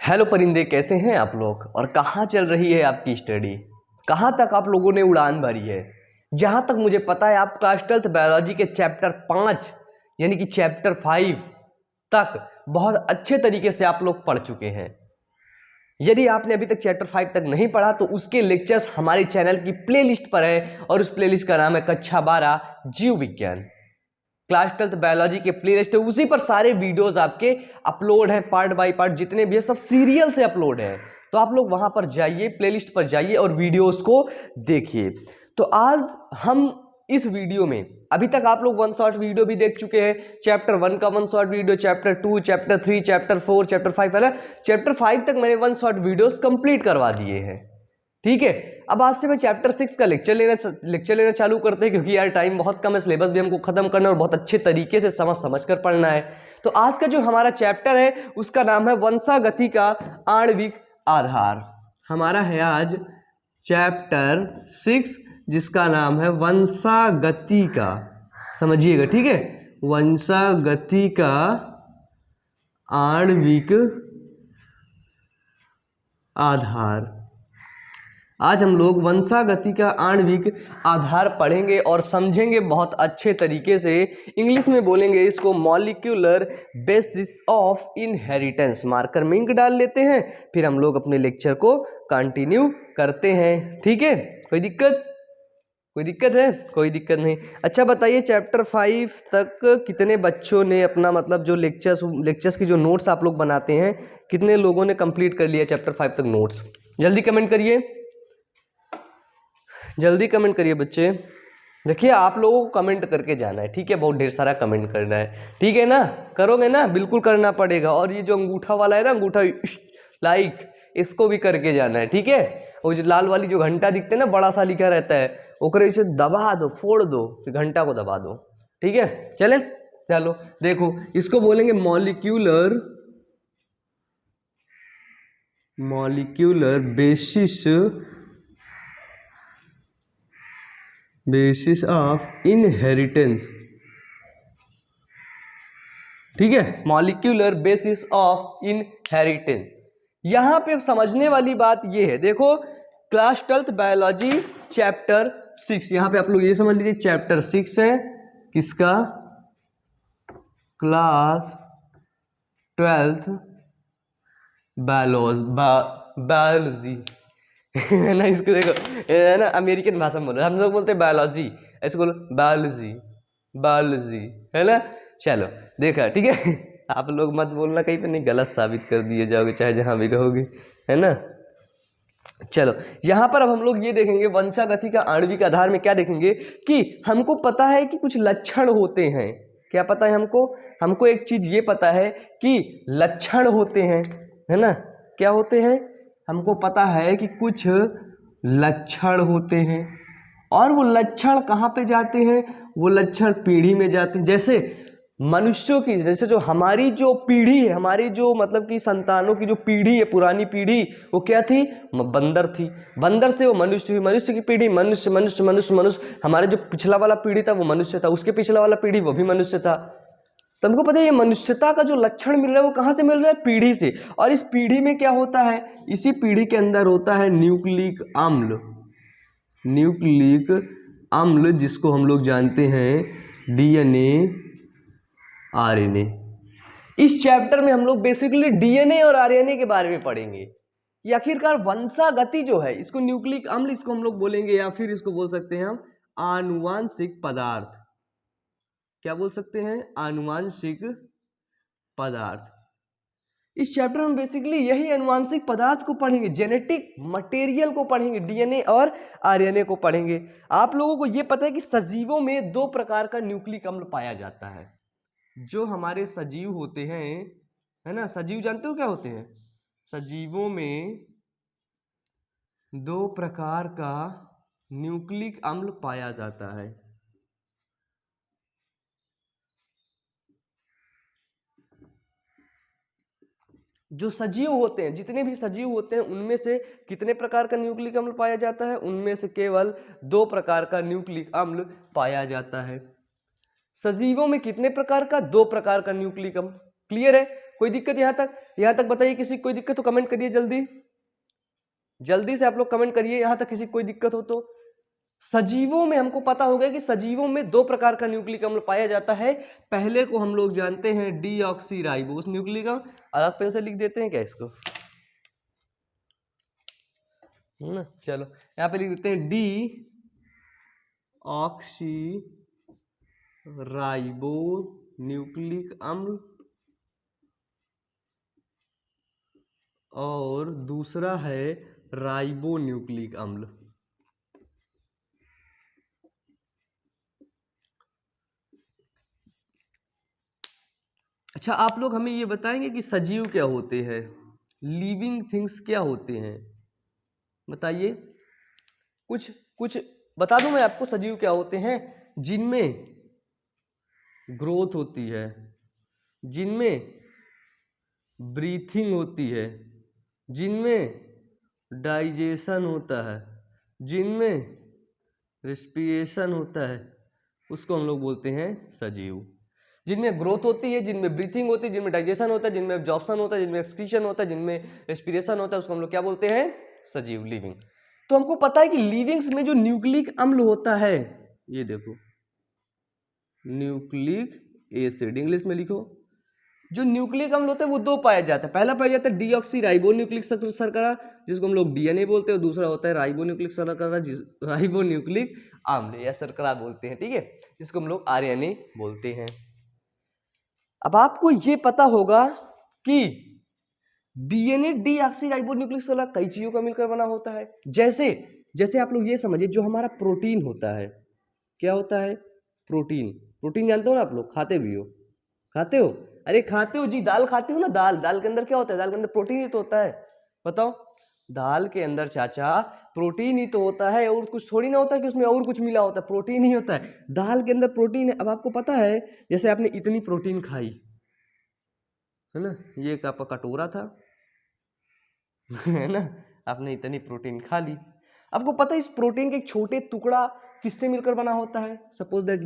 Hello परिंदे, कैसे हैं आप लोग और कहाँ चल रही है आपकी स्टडी। कहाँ तक आप लोगों ने उड़ान भरी है। जहाँ तक मुझे पता है आप क्लास 12th बायोलॉजी के चैप्टर 5 यानी कि चैप्टर 5 तक बहुत अच्छे तरीके से आप लोग पढ़ चुके हैं। यदि आपने अभी तक चैप्टर 5 तक नहीं पढ़ा तो उसके लेक्चर्स हमारे चैनल की प्लेलिस्ट पर है और उस प्लेलिस्ट का नाम है कक्षा 12 जीव विज्ञान। क्लास 12th बायोलॉजी के प्लेलिस्ट है, उसी पर सारे वीडियोस आपके अपलोड हैं, पार्ट बाय पार्ट जितने भी है सब सीरियल से अपलोड है। तो आप लोग वहां पर जाइए, प्लेलिस्ट पर जाइए और वीडियोस को देखिए। तो आज हम इस वीडियो में, अभी तक आप लोग 1 शॉर्ट वीडियो भी देख चुके हैं। चैप्टर 1 का 1 short video, chapter 2, chapter 3, chapter 4, chapter 5 है ना। चैप्टर 5 तक मैंने 1 शॉर्ट वीडियोस कंप्लीट करवा दिए हैं। ठीक है, अब आज से मैं चैप्टर 6 का लेक्चर लेना चालू करते हैं, क्योंकि यार टाइम बहुत कम है, सिलेबस भी हमको खत्म करना है और बहुत अच्छे तरीके से समझ कर पढ़ना है। तो आज का जो हमारा चैप्टर है उसका नाम है वंशागति का आणविक आधार। हमारा है आज चैप्टर 6 जिसका नाम है वंशागति का, समझिएगा ठीक है, वंशागति का आणविक आधार। आज हम लोग वंशागति का आणविक आधार पढ़ेंगे और समझेंगे बहुत अच्छे तरीके से। इंग्लिश में बोलेंगे इसको molecular basis of inheritance. Marker में इंक डाल लेते हैं, फिर हम लोग अपने लेक्चर को कंटिन्यू करते हैं। ठीक है, कोई दिक्कत है? कोई दिक्कत नहीं। अच्छा बताइए, चैप्टर 5 तक कितने बच्चों ने अपना मतलब जो लेक्चर्स की जो नोट्स आप लोग बनाते हैं, कितने लोगों ने कंप्लीट कर लिया चैप्टर 5 तक नोट्स? जल्दी कमेंट करिए, जल्दी कमेंट करिए बच्चे। देखिए आप लोगों को कमेंट करके जाना है, ठीक है, बहुत ढेर सारा कमेंट करना है, ठीक है ना, करोगे ना, बिल्कुल करना पड़ेगा। और ये जो अंगूठा वाला है ना, अंगूठा लाइक, इसको भी करके जाना है, ठीक है। वो जो लाल वाली जो घंटा दिखते है ना, बड़ा सा लिखा रहता है, ओकरे इसे दबा दो, फोड़ दो, फिर घंटा को दबा दो, ठीक है। चले चलो देखो, इसको बोलेंगे मॉलिक्यूलर बेसिस ऑफ इनहेरिटेंस। ठीक है, मॉलिक्यूलर बेसिस ऑफ इनहेरिटेंस। यहां पे समझने वाली बात ये है, देखो क्लास 12th बायोलॉजी चैप्टर 6, यहां पे आप लोग ये समझ लीजिए चैप्टर 6 है किसका, क्लास 12th बायोलॉजी है ना। इसको देखो है ना, अमेरिकन भाषा में बोलो, हम लोग बोलते हैं बायोलॉजी, ऐसे बोलो बायोलॉजी है ना। चलो देखा, ठीक है। आप लोग मत बोलना कहीं पे नहीं गलत साबित कर दिए जाओगे, चाहे जहां भी रहोगे, है ना। चलो यहां पर अब हम लोग ये देखेंगे वंशागति का आणविक आधार में क्या देखेंगे कि हमको पता है कि कुछ लक्षण होते हैं। क्या पता है हमको एक चीज ये पता है कि लक्षण होते हैं, है ना। क्या होते हैं, हमको पता है कि कुछ लक्षण होते हैं, और वो लक्षण कहाँ पे जाते हैं, वो लक्षण पीढ़ी में जाते हैं। जैसे मनुष्यों की, जैसे जो हमारी जो पीढ़ी है, हमारी जो मतलब कि संतानों की जो पीढ़ी है, पुरानी पीढ़ी, वो क्या थी, बंदर थी। बंदर से वो मनुष्य हुई, मनुष्य की पीढ़ी मनुष्य मनुष्य मनुष्य मनुष्य, हमारे जो पिछला वाला पीढ़ी था वो मनुष्य था, उसके पिछला वाला पीढ़ी वो भी मनुष्य था। तो हमको पता है ये मनुष्यता का जो लक्षण मिल रहा है वो कहाँ से मिल रहा है, पीढ़ी से। और इस पीढ़ी में क्या होता है, इसी पीढ़ी के अंदर होता है न्यूक्लिक अम्ल, जिसको हम लोग जानते हैं डीएनए आरएनए। इस चैप्टर में हम लोग बेसिकली डीएनए और आरएनए के बारे में पढ़ेंगे कि आखिरकार वंशागति जो है, इसको न्यूक्लिक अम्ल इसको हम लोग बोलेंगे, या फिर इसको बोल सकते हैं हम आनुवांशिक पदार्थ। क्या बोल सकते हैं, आनुवांशिक पदार्थ। इस चैप्टर में बेसिकली यही आनुवांशिक पदार्थ को पढ़ेंगे, जेनेटिक मटेरियल को पढ़ेंगे, डीएनए और आरएनए को पढ़ेंगे। आप लोगों को यह पता है कि सजीवों में 2 प्रकार का न्यूक्लिक अम्ल पाया जाता है। जो हमारे सजीव होते हैं, है ना, सजीव जानते हो क्या होते हैं, सजीवों में 2 प्रकार का न्यूक्लिक अम्ल पाया जाता है। जो सजीव होते हैं, जितने भी सजीव होते हैं, उनमें से कितने प्रकार का न्यूक्लिक अम्ल पाया जाता है, उनमें से केवल 2 प्रकार का न्यूक्लिक अम्ल पाया जाता है। सजीवों में कितने प्रकार का, 2 प्रकार का न्यूक्लिक अम्ल। क्लियर है। कोई दिक्कत यहाँ तक बताइए, किसी कोई दिक्कत तो कमेंट करिए जल्दी, जल्दी से आप लोग कमेंट करिए यहाँ तक किसी कोई दिक्कत हो तो। सजीवों में हमको पता हो गया कि सजीवों में 2 प्रकार का न्यूक्लिक अम्ल पाया जाता है। पहले को हम लोग जानते हैं डीऑक्सीराइबोस न्यूक्लिक अम्ल, अलग पेन से लिख देते हैं क्या इसको, ना चलो यहाँ पे लिख देते हैं डीऑक्सीराइबो न्यूक्लिक अम्ल, और दूसरा है राइबो न्यूक्लिक अम्ल। अच्छा, आप लोग हमें ये बताएंगे कि सजीव क्या होते हैं, लिविंग थिंग्स क्या होते हैं, बताइए। कुछ बता दूं मैं आपको, सजीव क्या होते हैं? जिनमें ग्रोथ होती है, जिनमें ब्रीथिंग होती है, जिनमें डाइजेशन होता है, जिनमें रेस्पिरेशन होता है, उसको हम लोग बोलते हैं सजीव। जिनमें ग्रोथ होती है, जिनमें ब्रीथिंग होती है, जिनमें डाइजेशन होता है, जिनमें एब्जॉर्प्शन होता है, जिनमें एक्सक्रीशन होता है, जिनमें रेस्पिरेशन होता है, उसको हम लोग क्या बोलते हैं? सजीव, लिविंग। तो हमको पता है कि लिविंग्स में जो न्यूक्लिक अम्ल होता है, ये देखो न्यूक्लिक एसिड, इंग्लिश में लिखो। जो न्यूक्लिक अम्ल होता है वो 2 पाया जाता है। पहला पाया जाता है डीऑक्सीराइबो न्यूक्लिक शर्करा, जिसको हम लोग डीएनए बोलते हैं, और दूसरा होता है राइबो न्यूक्लिक शर्करा, राइबो न्यूक्लिक अम्ल या शर्करा बोलते हैं, ठीक है, जिसको हम लोग आरएनए बोलते हैं। अब आपको ये पता होगा कि डीएनए डीऑक्सीराइबो न्यूक्लिक शर्करा कई चीजों का मिलकर बना होता है। जैसे आप लोग ये समझिए, जो हमारा प्रोटीन होता है, क्या होता है? प्रोटीन जानते हो ना आप लोग, खाते भी हो, खाते हो, अरे खाते हो जी, दाल खाते हो ना, दाल के अंदर क्या होता है? दाल के अंदर प्रोटीन ही तो होता है, बताओ। दाल के अंदर चाचा प्रोटीन ही तो होता है, और कुछ थोड़ी ना होता है कि उसमें और कुछ मिला होता है, प्रोटीन ही होता है। दाल के अंदर प्रोटीन है। अब आपको पता है, जैसे आपने इतनी प्रोटीन खाई है ना, ये एक आपका कटोरा था है ना, आपने इतनी प्रोटीन खा ली। आपको पता है इस प्रोटीन के एक छोटे टुकड़ा किससे मिलकर बना होता है? सपोज दैट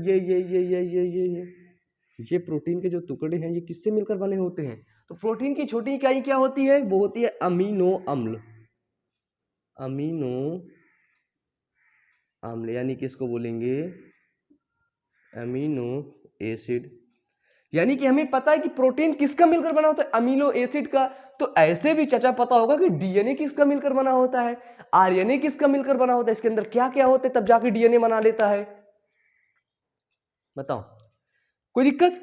ये प्रोटीन के जो टुकड़े हैं, ये किससे मिलकर बने होते हैं? तो प्रोटीन की छोटी इकाई क्या होती है? वो होती है अमीनो अम्ल। अमीनो अम्ल यानी कि इसको बोलेंगे अमीनो एसिड। यानी कि हमें पता है कि प्रोटीन किसका मिलकर बना होता है? अमीनो एसिड का। तो ऐसे भी चाचा पता होगा कि डीएनए किसका मिलकर बना होता है, आरएनए किसका मिलकर बना होता है, इसके अंदर क्या क्या होता है, तब जाके डीएनए बना लेता है, बताओ। कोई दिक्कत?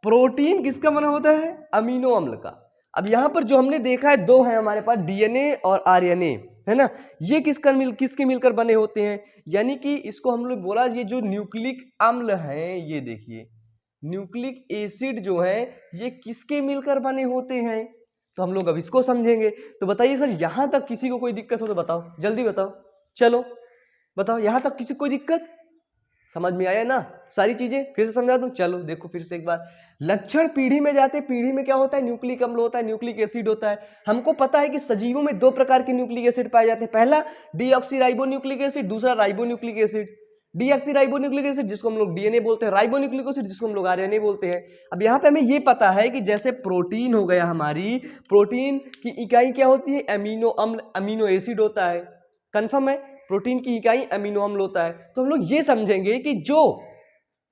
प्रोटीन किसका बना होता है? अमीनो अम्ल का। अब यहां पर जो हमने देखा है, 2 है हमारे पास, डीएनए और आरएनए, है ना। ये किसके मिलकर बने होते हैं? यानी कि इसको हम लोग बोला, ये जो न्यूक्लिक अम्ल है, ये देखिए न्यूक्लिक एसिड जो है, ये किसके मिलकर बने होते हैं? तो हम लोग अब इसको समझेंगे। तो बताइए सर, यहां तक किसी को कोई दिक्कत हो तो बताओ, जल्दी बताओ, चलो बताओ, यहां तक किसी को कोई दिक्कत? समझ में आया ना सारी चीजें? फिर से समझा दूं, चलो देखो फिर से एक बार। लक्षण पीढ़ी में जाते, पीढ़ी में क्या होता है? न्यूक्लिक अम्ल होता है, न्यूक्लिक एसिड होता है। हमको पता है कि सजीवों में 2 प्रकार के न्यूक्लिक एसिड पाए जाते हैं। पहला डीऑक्सीराइबो न्यूक्लिक एसिड, दूसरा ribo nucleic acid. Deoxyribo nucleic acid जिसको हम लोग डीएनए बोलते हैं, राइबो न्यूक्लिक एसिड जिसको हम लोग आरएनए बोलते हैं। अब यहाँ पे हमें ये पता है कि जैसे प्रोटीन हो गया, हमारी प्रोटीन की इकाई क्या होती है? अमीनो अम्ल, अमीनो एसिड होता है, कंफर्म है। प्रोटीन की इकाई अमीनो अम्ल होता है। तो हम लोग ये समझेंगे कि जो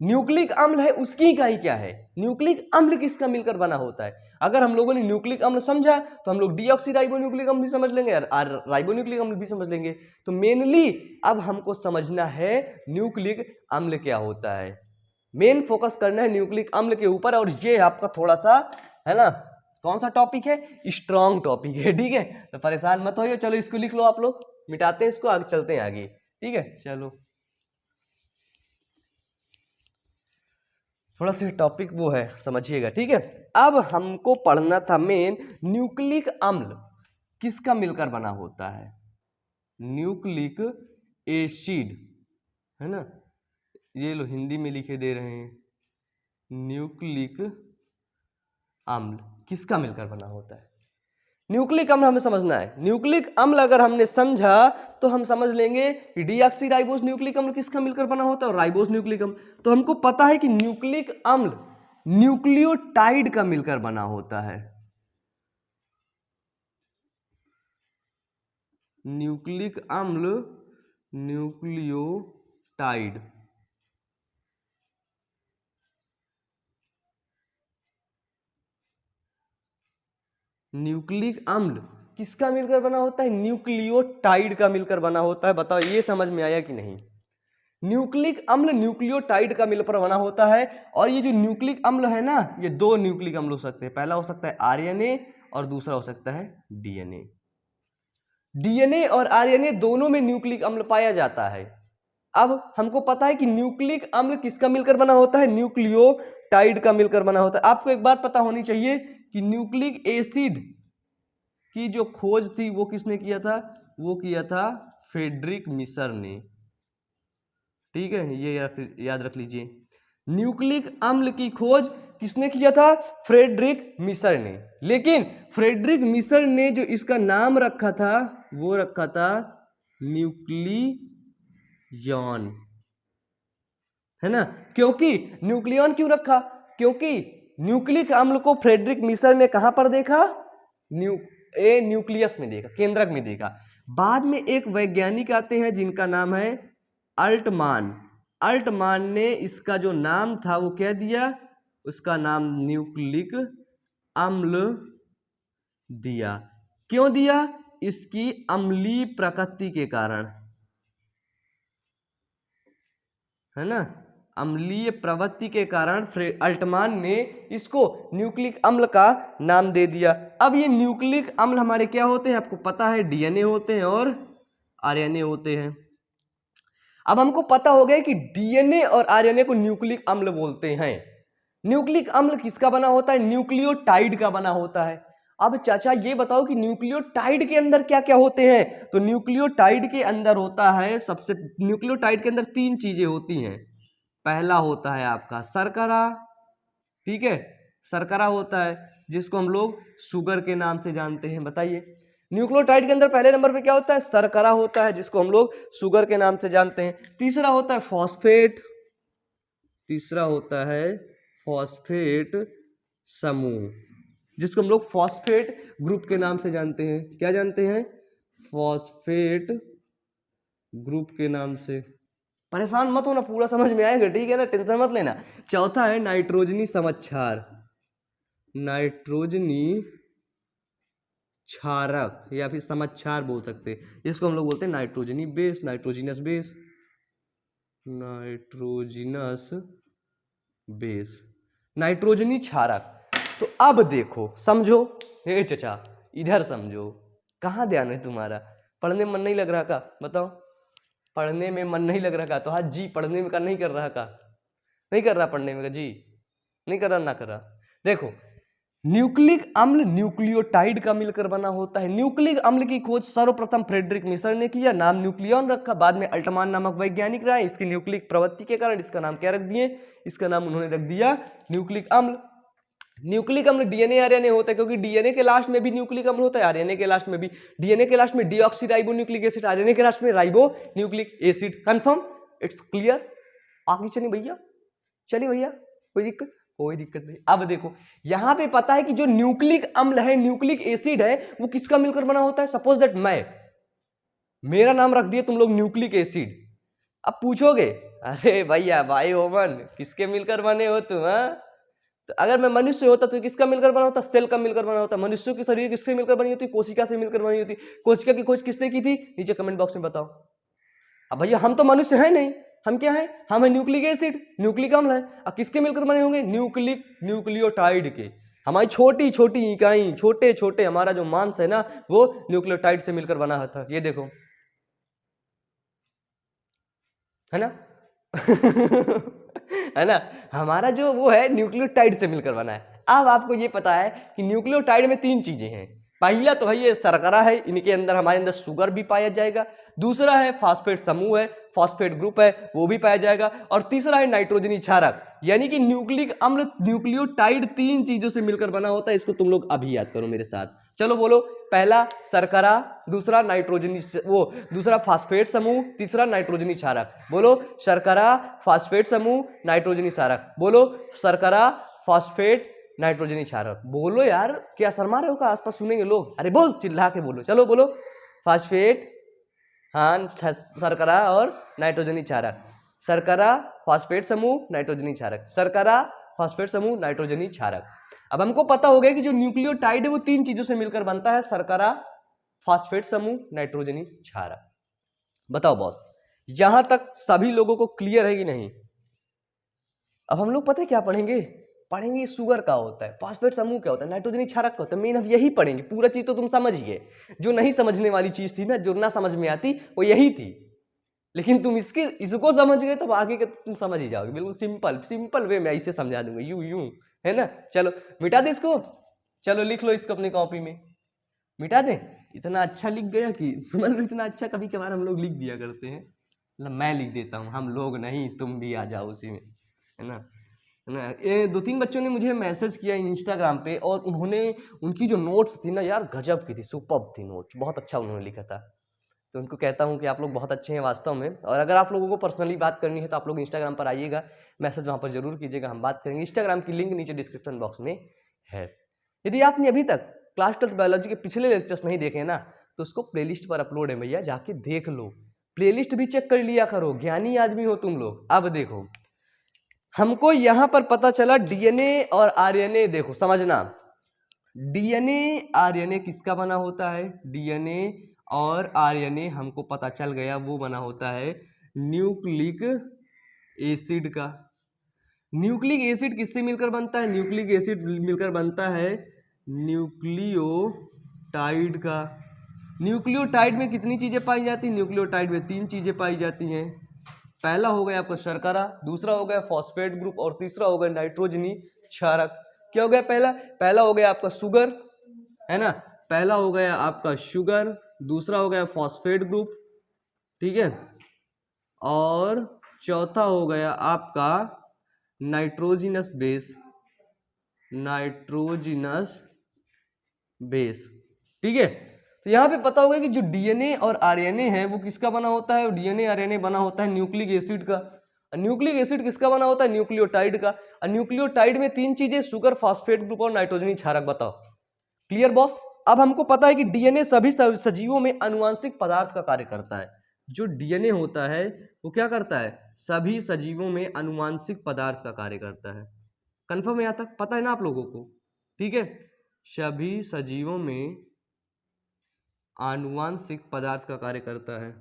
न्यूक्लिक अम्ल है उसकी इकाई क्या है, न्यूक्लिक अम्ल किसका मिलकर बना होता है। अगर हम लोगों ने न्यूक्लिक अम्ल समझा तो हम लोग डीऑक्सीराइबो न्यूक्लिक अम्ल भी समझ लेंगे और राइबो न्यूक्लिक अम्ल भी समझ लेंगे। तो मेनली अब हमको समझना है न्यूक्लिक अम्ल क्या होता है, मेन फोकस करना है न्यूक्लिक अम्ल के ऊपर। और ये आपका थोड़ा सा है ना, कौन सा टॉपिक है? स्ट्रॉन्ग टॉपिक है, ठीक है। तो परेशान मत होइए, चलो इसको लिख लो आप लोग, मिटाते हैं इसको, आगे चलते हैं आगे, ठीक है। चलो थोड़ा सा टॉपिक वो है, समझिएगा, ठीक है। अब हमको पढ़ना था मेन, न्यूक्लिक अम्ल किसका मिलकर बना होता है? न्यूक्लिक एसिड, है ना, ये लो हिंदी में लिखे दे रहे हैं, न्यूक्लिक अम्ल किसका मिलकर बना होता है? न्यूक्लिक अम्ल हमें समझना है। न्यूक्लिक अम्ल अगर हमने समझा तो हम समझ लेंगे कि डीऑक्सीराइबोस न्यूक्लिक अम्ल किसका मिलकर बना होता है, और राइबोस न्यूक्लिक अम्ल। तो हमको पता है कि न्यूक्लिक अम्ल न्यूक्लियोटाइड का मिलकर बना होता है। न्यूक्लिक अम्ल, न्यूक्लियोटाइड। न्यूक्लिक अम्ल किसका मिलकर बना होता है? न्यूक्लियोटाइड का मिलकर बना होता है। बताओ ये समझ में आया कि नहीं? न्यूक्लिक अम्ल न्यूक्लियोटाइड का मिलकर बना होता है। और ये जो न्यूक्लिक अम्ल है ना, ये दो न्यूक्लिक अम्ल हो सकते हैं। पहला हो सकता है आरएनए और दूसरा हो सकता है डीएनए। डीएनए और आरएनए दोनों में न्यूक्लिक अम्ल पाया जाता है। अब हमको पता है कि न्यूक्लिक अम्ल किसका मिलकर बना होता है? न्यूक्लियोटाइड का मिलकर बना होता है। आपको एक बात पता होनी चाहिए कि न्यूक्लिक एसिड की जो खोज थी वो किसने किया था? वो किया था फ्रेडरिक मिसर ने। ठीक है, ये याद रख लीजिए। न्यूक्लिक अम्ल की खोज किसने किया था? फ्रेडरिक मिसर ने। लेकिन फ्रेडरिक मिसर ने जो इसका नाम रखा था वो रखा था न्यूक्लियॉन, है ना? क्योंकि न्यूक्लियॉन क्यों रखा? क्योंकि न्यूक्लिक अम्ल को फ्रेडरिक मिसर ने कहां पर देखा? न्यूक्लियस में देखा, केंद्रक में देखा। बाद में एक वैज्ञानिक आते हैं जिनका नाम है अल्टमान। अल्टमान ने इसका जो नाम था वो क्या दिया? उसका नाम न्यूक्लिक अम्ल दिया। क्यों दिया? इसकी अम्लीय प्रकृति के कारण, है ना? अम्लीय प्रवृत्ति के कारण अल्टमान ने इसको न्यूक्लिक अम्ल का नाम दे दिया। अब ये न्यूक्लिक अम्ल हमारे क्या होते हैं? आपको पता है डीएनए होते हैं और आरएनए होते हैं। अब हमको पता हो गया कि डीएनए और आरएनए को न्यूक्लिक अम्ल बोलते हैं। न्यूक्लिक अम्ल किसका बना होता है? न्यूक्लियोटाइड का बना होता है। अब चाचा ये बताओ कि न्यूक्लियोटाइड के अंदर क्या क्या होते हैं? तो न्यूक्लियोटाइड के अंदर होता है न्यूक्लियोटाइड के अंदर तीन चीजें होती हैं। पहला होता है आपका शर्करा, ठीक है, शर्करा होता है जिसको हम लोग शुगर के नाम से जानते हैं। बताइए, न्यूक्लियोटाइड के अंदर पहले नंबर पे क्या होता है? शर्करा होता है जिसको हम लोग शुगर के नाम से जानते हैं। तीसरा होता है फॉस्फेट, तीसरा होता है फॉस्फेट समूह जिसको हम लोग फॉस्फेट ग्रुप के नाम से जानते हैं। क्या जानते हैं? फॉस्फेट ग्रुप के नाम से। परेशान मत होना, पूरा समझ में आएगा, ठीक है ना? टेंशन मत लेना। चौथा है नाइट्रोजनी समक्षार, नाइट्रोजनी क्षारक या फिर समक्षार बोल सकते हैं। इसको हम लोग बोलते हैं नाइट्रोजनी base, nitrogenous base, nitrogenous base, नाइट्रोजनी क्षारक। तो अब देखो, समझो, हे चचा इधर समझो। कहाँ ध्यान है तुम्हारा? पढ़ने में मन नहीं लग रहा का? बताओ, पढ़ने में मन नहीं लग रहा का? तो हाँ जी, पढ़ने में का नहीं कर रहा का? नहीं कर रहा पढ़ने में का जी? नहीं कर रहा, ना कर रहा। देखो, न्यूक्लिक अम्ल न्यूक्लियोटाइड का मिलकर बना होता है। न्यूक्लिक अम्ल की खोज सर्वप्रथम फ्रेडरिक मिसर ने किया, नाम न्यूक्लियॉन रखा। बाद में अल्टमान नामक वैज्ञानिक रहा, इसकी न्यूक्लिक प्रवृत्ति के कारण इसका नाम क्या रख दिए? इसका नाम उन्होंने रख दिया न्यूक्लिक अम्ल। न्यूक्लिक अम्ल डीएनए आरएनए होता है, क्योंकि डीएनए के लास्ट में भी न्यूक्लिक अम्ल होता है, आरएनए के लास्ट में भी। डीएनए के लास्ट में डीऑक्सीराइबो न्यूक्लिक एसिड, आरएनए के लास्ट में ribo nucleic acid. Confirm? It's clear? आगे चलिए भैया, चलिए भैया, कोई दिक्कत? कोई दिक्कत नहीं। अब देखो, यहां पे पता है कि जो न्यूक्लिक अम्ल है, न्यूक्लिक एसिड है, वो किसका मिलकर बना होता है? सपोज दैट मेरा नाम रख दिया तुम लोग न्यूक्लिक एसिड। अब पूछोगे, अरे भैया भाई ओमन, किसके मिलकर बने हो तुम? तो अगर मैं मनुष्य होता तो किसका मिलकर बना होता? सेल का मिलकर बना होता। मनुष्यों की शरीर किससे मिलकर बनी होती? कोशिका से मिलकर बनी होती। कोशिका की खोज किसने की थी? नीचे कमेंट बॉक्स में बताओ। अब भैया हम तो मनुष्य है नहीं, हम क्या है? हम है न्यूक्लिक एसिड, न्यूक्लिक अम्ल है। अब किसके मिलकर बने होंगे? न्यूक्लियोटाइड के। हमारी छोटी छोटी इकाई, छोटे छोटे हमारा जो मांस है ना, वो न्यूक्लियोटाइड से मिलकर बना था। ये देखो, है ना? है ना? हमारा जो वो है न्यूक्लियोटाइड से मिलकर बना है। अब आपको ये पता है कि न्यूक्लियोटाइड में तीन चीजें हैं। पहला तो है ये शर्करा है, इनके अंदर हमारे अंदर शुगर भी पाया जाएगा। दूसरा है फॉस्फेट समूह है, फॉस्फेट ग्रुप है, वो भी पाया जाएगा। और तीसरा है नाइट्रोजनी क्षारक, यानी कि न्यूक्लिक अम्ल न्यूक्लियोटाइड तीन चीजों से मिलकर बना होता है। इसको तुम लोग अभी याद करो मेरे साथ। चलो बोलो, पहला शर्करा, दूसरा नाइट्रोजनी दूसरा फॉस्फेट समूह, तीसरा नाइट्रोजनी क्षारक। बोलो, शर्करा, फॉस्फेट समूह, नाइट्रोजनी क्षारक। बोलो, शर्करा, फॉस्फेट, नाइट्रोजनी क्षारक। बोलो यार, क्या शर्मा रहे हो का? आसपास सुनेंगे लोग। अरे बोल, चिल्ला के बोलो, चलो बोलो। फास्फेट, हाँ, शर्करा और नाइट्रोजनी क्षारक, शर्करा फास्फेट समूह नाइट्रोजनी क्षारक, शर्करा फास्फेट समूह नाइट्रोजनी क्षारक। अब हमको पता हो गया कि जो न्यूक्लियोटाइड है वो 3 चीजों से मिलकर बनता है, शर्करा, फास्फेट समूह, नाइट्रोजनी क्षारक। बताओ बॉस, यहां तक सभी लोगों को क्लियर है कि नहीं? अब हम लोग पता है क्या पढ़ेंगे शुगर का होता है, फास्फेट समूह क्या होता है, नाइट्रोजनी क्षारक का होता है, मेन अब यही पढ़ेंगे। पूरा चीज तो तुम समझ गए, जो नहीं समझने वाली चीज थी ना, जो ना समझ में आती वो यही थी, लेकिन तुम इसको समझ गए तो आगे के तुम समझ ही जाओगे। बिल्कुल सिंपल वे में ऐसे समझा दूंगा, यूं है ना। चलो मिटा दे इसको, चलो लिख लो इसको अपनी कॉपी में, मिटा दे। इतना अच्छा लिख गया कि मतलब इतना अच्छा कभी कभार हम लोग लिख दिया करते हैं, मतलब मैं लिख देता हूँ, हम लोग नहीं, तुम भी आ जाओ उसी में, है ना। ये 2-3 बच्चों ने मुझे मैसेज किया इंस्टाग्राम पे, और उन्होंने उनकी जो नोट्स थी ना यार गजब की थी, सुपर्ब थी नोट्स, बहुत अच्छा उन्होंने लिखा था। तो उनको कहता हूँ कि आप लोग बहुत अच्छे हैं वास्तव में, और अगर आप लोगों को पर्सनली बात करनी है तो आप लोग इंस्टाग्राम पर आइएगा, मैसेज वहाँ पर जरूर कीजिएगा, हम बात करेंगे। इंस्टाग्राम की लिंक नीचे डिस्क्रिप्शन बॉक्स में है। यदि आपने अभी तक क्लास 12 बायोलॉजी के पिछले लेक्चर्स नहीं देखे ना, तो उसको प्लेलिस्ट पर अपलोड है भैया, जाके देख लो, प्लेलिस्ट भी चेक कर लिया करो, ज्ञानी आदमी हो तुम लोग। अब देखो, हमको यहां पर पता चला डीएनए और आरएनए, देखो समझना, डीएनए आरएनए किसका बना होता है? डीएनए और आरएनए हमको पता चल गया वो बना होता है न्यूक्लिक एसिड का। न्यूक्लिक एसिड किससे मिलकर बनता है? न्यूक्लिक एसिड मिलकर बनता है न्यूक्लियोटाइड का। न्यूक्लियोटाइड में कितनी चीजें पाई जाती हैं? न्यूक्लियोटाइड में 3 चीजें पाई जाती हैं। पहला हो गया आपका शर्करा, दूसरा हो गया फॉस्फेट ग्रुप, और तीसरा हो गया नाइट्रोजनी क्षारक। क्या हो गया? पहला हो गया आपका शुगर, है ना, पहला हो गया आपका शुगर, दूसरा हो गया फॉस्फेट ग्रुप, ठीक है, और चौथा हो गया आपका नाइट्रोजिनस बेस, ठीक है। तो यहाँ पे पता होगा कि जो डीएनए और आरएनए है वो किसका बना होता है? डीएनए आरएनए बना होता है न्यूक्लिक एसिड का। न्यूक्लिक एसिड किसका बना होता है? न्यूक्लियोटाइड का। न्यूक्लियोटाइड में 3 चीजें, शुगर, फॉस्फेट ग्रुप और नाइट्रोजनी क्षारक। बताओ क्लियर बॉस? अब हमको पता है कि डीएनए सभी सजीवों में अनुवांशिक पदार्थ का कार्य करता है। जो डीएनए होता है वो क्या करता है? सभी सजीवों में अनुवांशिक पदार्थ का कार्य करता है। कंफर्म है? यहां तक पता है ना आप लोगों को? ठीक है, सभी सजीवों में आनुवांशिक पदार्थ का कार्य करता है।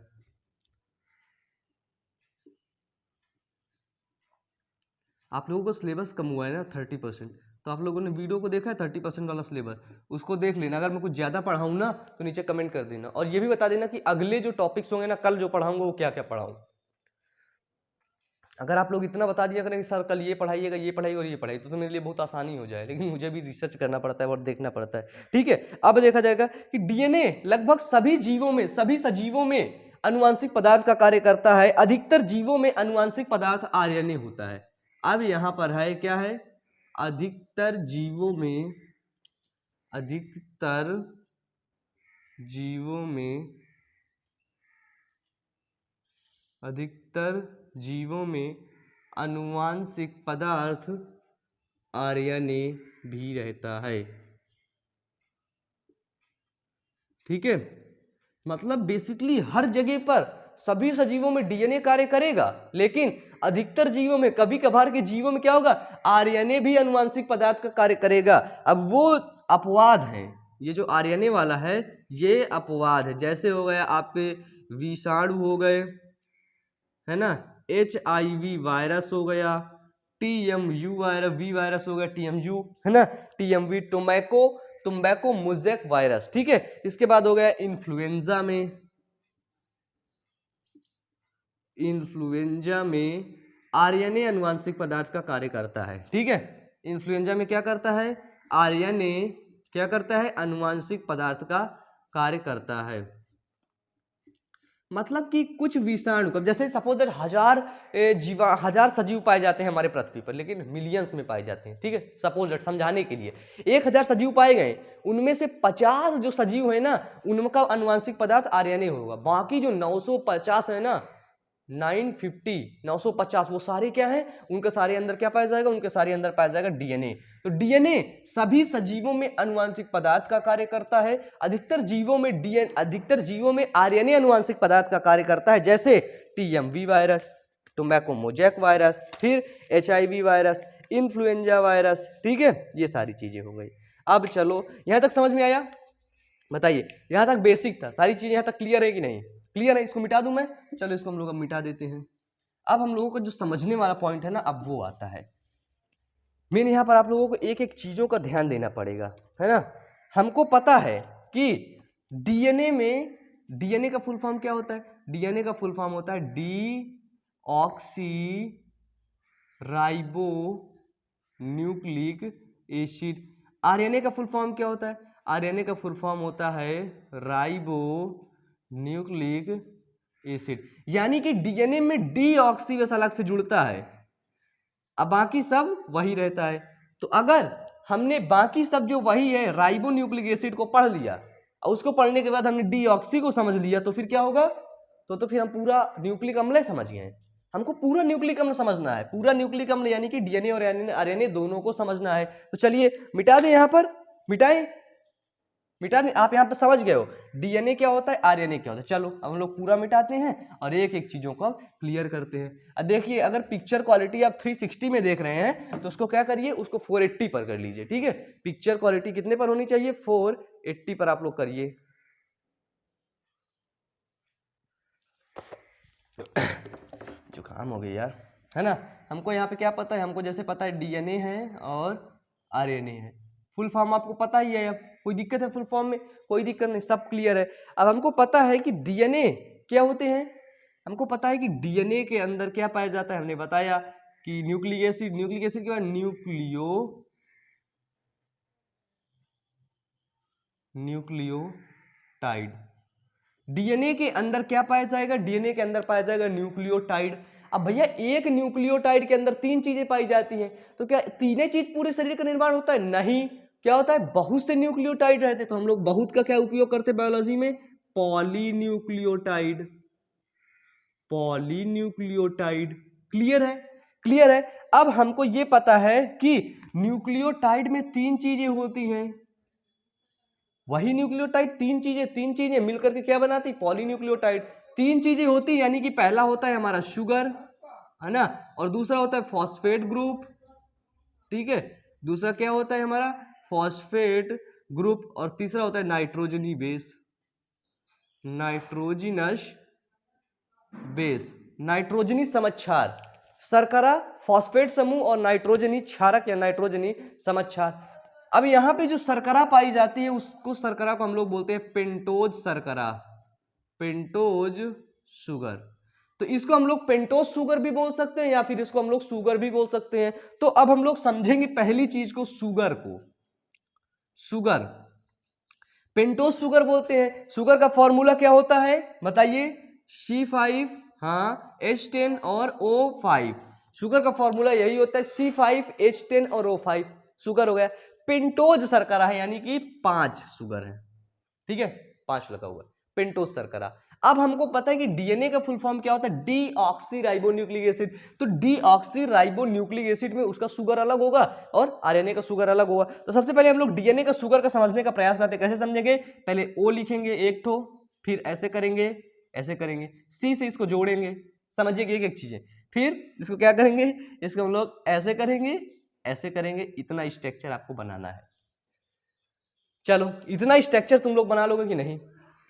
आप लोगों को सिलेबस कम हुआ है ना 30%, तो आप लोगों ने वीडियो को देखा है 30% वाला सिलेबस, उसको देख लेना। अगर मैं कुछ ज़्यादा पढ़ाऊँ ना तो नीचे कमेंट कर देना, और ये भी बता देना कि अगले जो टॉपिक्स होंगे ना, कल जो पढ़ाऊंगा वो क्या क्या पढ़ाऊँ। अगर आप लोग इतना बता दिया करें कि सर कल ये पढ़ाइएगा, ये पढ़ाइए और ये पढ़ाइए, तो मेरे लिए बहुत आसानी हो जाए, लेकिन मुझे भी रिसर्च करना पड़ता है और देखना पड़ता है। ठीक है, अब देखा जाएगा कि डीएनए लगभग सभी जीवों में, सभी सजीवों में आनुवांशिक पदार्थ का कार्य करता है। अधिकतर जीवों में आनुवांशिक पदार्थ आरएनए होता है। अब यहां पर है क्या है? अधिकतर जीवों में, अधिकतर जीवों में, अधिकतर जीवों में आनुवांशिक पदार्थ आरएनए भी रहता है। ठीक है, मतलब बेसिकली हर जगह पर सभी सजीवों में डीएनए कार्य करेगा, लेकिन अधिकतर जीवों में, कभी कभार के जीवों में क्या होगा? आरएनए भी आनुवांशिक पदार्थ का कार्य करेगा। अब वो अपवाद है, ये जो आरएनए वाला है ये अपवाद है। जैसे हो गया आपके विषाणु हो गए, है ना, HIV वायरस हो गया, TMU वायरस, V वायरस हो गया, TMU, है ना, TMV टोबैको मोज़ेक वायरस। ठीक है, इसके बाद हो गया इन्फ्लुएंजा में, इन्फ्लुएंजा में आरएनए आनुवांशिक पदार्थ का कार्य करता है। ठीक है, इन्फ्लुएंजा में क्या करता है? आरएनए क्या करता है? आनुवांशिक पदार्थ का कार्य करता है। मतलब कि कुछ विषाणु, कब जैसे सपोज दैट 1000 सजीव पाए जाते हैं हमारे पृथ्वी पर, लेकिन मिलियंस में पाए जाते हैं। ठीक है, सपोज दैट समझाने के लिए 1000 सजीव पाए गए, उनमें से 50 जो सजीव है ना, उनका आनुवांशिक पदार्थ आरएनए होगा। बाकी जो 950 है ना, 950 वो सारे क्या है, उनके सारे अंदर क्या पाया जाएगा, उनके सारे अंदर पाया जाएगा डीएनए। तो डीएनए सभी सजीवों में आनुवांशिक पदार्थ का कार्य करता है। अधिकतर जीवों में आरएनए आनुवांशिक पदार्थ का कार्य करता है, जैसे TMV virus, tobacco mosaic virus, फिर एचआईवी वायरस, इन्फ्लुएंजा वायरस, ठीक है, ये सारी चीजें हो गई। अब चलो यहां तक समझ में आया, बताइए, यहां तक बेसिक था, सारी चीजें यहां तक क्लियर है कि नहीं, क्लियर है, इसको मिटा दूं मैं, चलो इसको हम लोग अब मिटा देते हैं। अब हम लोगों को जो समझने वाला पॉइंट है ना, अब वो आता है मेन। यहां पर आप लोगों को एक एक चीजों का ध्यान देना पड़ेगा, है ना। हमको पता है कि डीएनए में, डीएनए का फुल फॉर्म क्या होता है, डीएनए का फुल फॉर्म होता है D oxy ribo nucleic acid. RNA का फुल फॉर्म क्या होता है, आरएनए का फुल फॉर्म होता है राइबो न्यूक्लिक एसिड। यानी कि डीएनए में डीऑक्सी बस अलग से जुड़ता है, अब बाकी सब वही रहता है। तो अगर हमने बाकी सब जो वही है राइबो न्यूक्लिक एसिड को पढ़ लिया और उसको पढ़ने के बाद हमने डीऑक्सी को समझ लिया, तो फिर क्या होगा, तो फिर हम पूरा न्यूक्लिक अम्ल समझ गए। हमको पूरा न्यूक्लिक अम्ल समझना है, पूरा न्यूक्लिक अम्ल यानी कि डीएनए और आरएनए दोनों को समझना है। तो चलिए मिटा दें, यहां पर मिटाएं, मिटा दें। आप यहां पर समझ गए हो डीएनए क्या होता है, आरएनए क्या होता है। चलो अब हम लोग पूरा मिटाते हैं और एक एक चीजों को क्लियर करते हैं। अब देखिए, अगर पिक्चर क्वालिटी आप 360 में देख रहे हैं तो उसको क्या करिए, उसको 480 पर कर लीजिए, ठीक है। पिक्चर क्वालिटी कितने पर होनी चाहिए, 480 पर आप लोग करिए। जुकाम हो गई यार, है ना। हमको यहाँ पे क्या पता है, हमको जैसे पता है डीएनए है और आरएनए है, फुल फॉर्म आपको पता ही है। अब कोई दिक्कत है फुल फॉर्म में, कोई दिक्कत नहीं, सब क्लियर है। अब हमको पता है कि डीएनए क्या होते हैं, हमको पता है कि डीएनए के अंदर क्या पाया जाता है, हमने बताया कि न्यूक्लिक एसिड, न्यूक्लिक एसिड के बाद न्यूक्लियोटाइड। डीएनए के अंदर क्या पाया जाएगा, डीएनए के अंदर पाया जाएगा न्यूक्लियोटाइड। अब भैया एक न्यूक्लियोटाइड के अंदर 3 चीजें पाई जाती हैं, तो क्या तीनों चीज पूरे शरीर का निर्माण होता है, नहीं। क्या होता है, बहुत से न्यूक्लियोटाइड रहते हैं। तो हम लोग बहुत का क्या उपयोग करते हैं बायोलॉजी में, पॉलीन्यूक्लियोटाइड, पॉलीन्यूक्लियोटाइड। क्लियर है, क्लियर है। अब हमको ये पता है कि न्यूक्लियोटाइड में 3 चीजें होती हैं, वही न्यूक्लियोटाइड तीन चीजें मिलकर के क्या बनाती, पॉलीन्यूक्लियोटाइड। 3 चीजें होती है, यानी कि पहला होता है हमारा शुगर, है ना, और दूसरा होता है फॉस्फेट ग्रुप, ठीक है, दूसरा क्या होता है हमारा फॉस्फेट ग्रुप, और तीसरा होता है नाइट्रोजनी बेस, नाइट्रोजिनस बेस, नाइट्रोजनी समक्षार, शर्करा, फॉस्फेट समूह और नाइट्रोजनी क्षारक या नाइट्रोजनी समक्षार। अब यहां पे जो शर्करा पाई जाती है उसको, शर्करा को हम लोग बोलते हैं पेंटोज शर्करा, पेंटोज शुगर। तो इसको हम लोग पेंटोज शुगर भी बोल सकते हैं या फिर इसको हम लोग शुगर भी बोल सकते हैं। तो अब हम लोग समझेंगे पहली चीज को, शुगर को। शुगर, पेंटोज शुगर बोलते हैं। शुगर का फॉर्मूला क्या होता है बताइए, C5, हाँ, H10 और O5। शुगर का फॉर्मूला यही होता है, C5, H10 और O5, शुगर हो गया। पेंटोज शर्करा है, यानी कि 5 शुगर है, ठीक है, 5 लगा हुआ है, पेंटोज शर्करा। अब हमको पता है कि डीएनए का फुल फॉर्म क्या होता है, डीऑक्सी राइबो न्यूक्लिक एसिड। तो डीऑक्सी राइबो न्यूक्लिक एसिड में उसका शुगर अलग होगा और आरएनए का शुगर अलग होगा। तो सबसे पहले हम लोग डीएनए का शुगर का समझने का प्रयास करते हैं। कैसे समझेंगे, पहले ओ लिखेंगे एक ठो, फिर ऐसे करेंगे, ऐसे करेंगे, सी से इसको जोड़ेंगे, समझिएगा एक एक चीजें। फिर इसको क्या करेंगे, इसको हम लोग ऐसे करेंगे, ऐसे करेंगे, इतना स्ट्रक्चर आपको बनाना है। चलो इतना स्ट्रक्चर तुम लोग बना लोगे कि नहीं,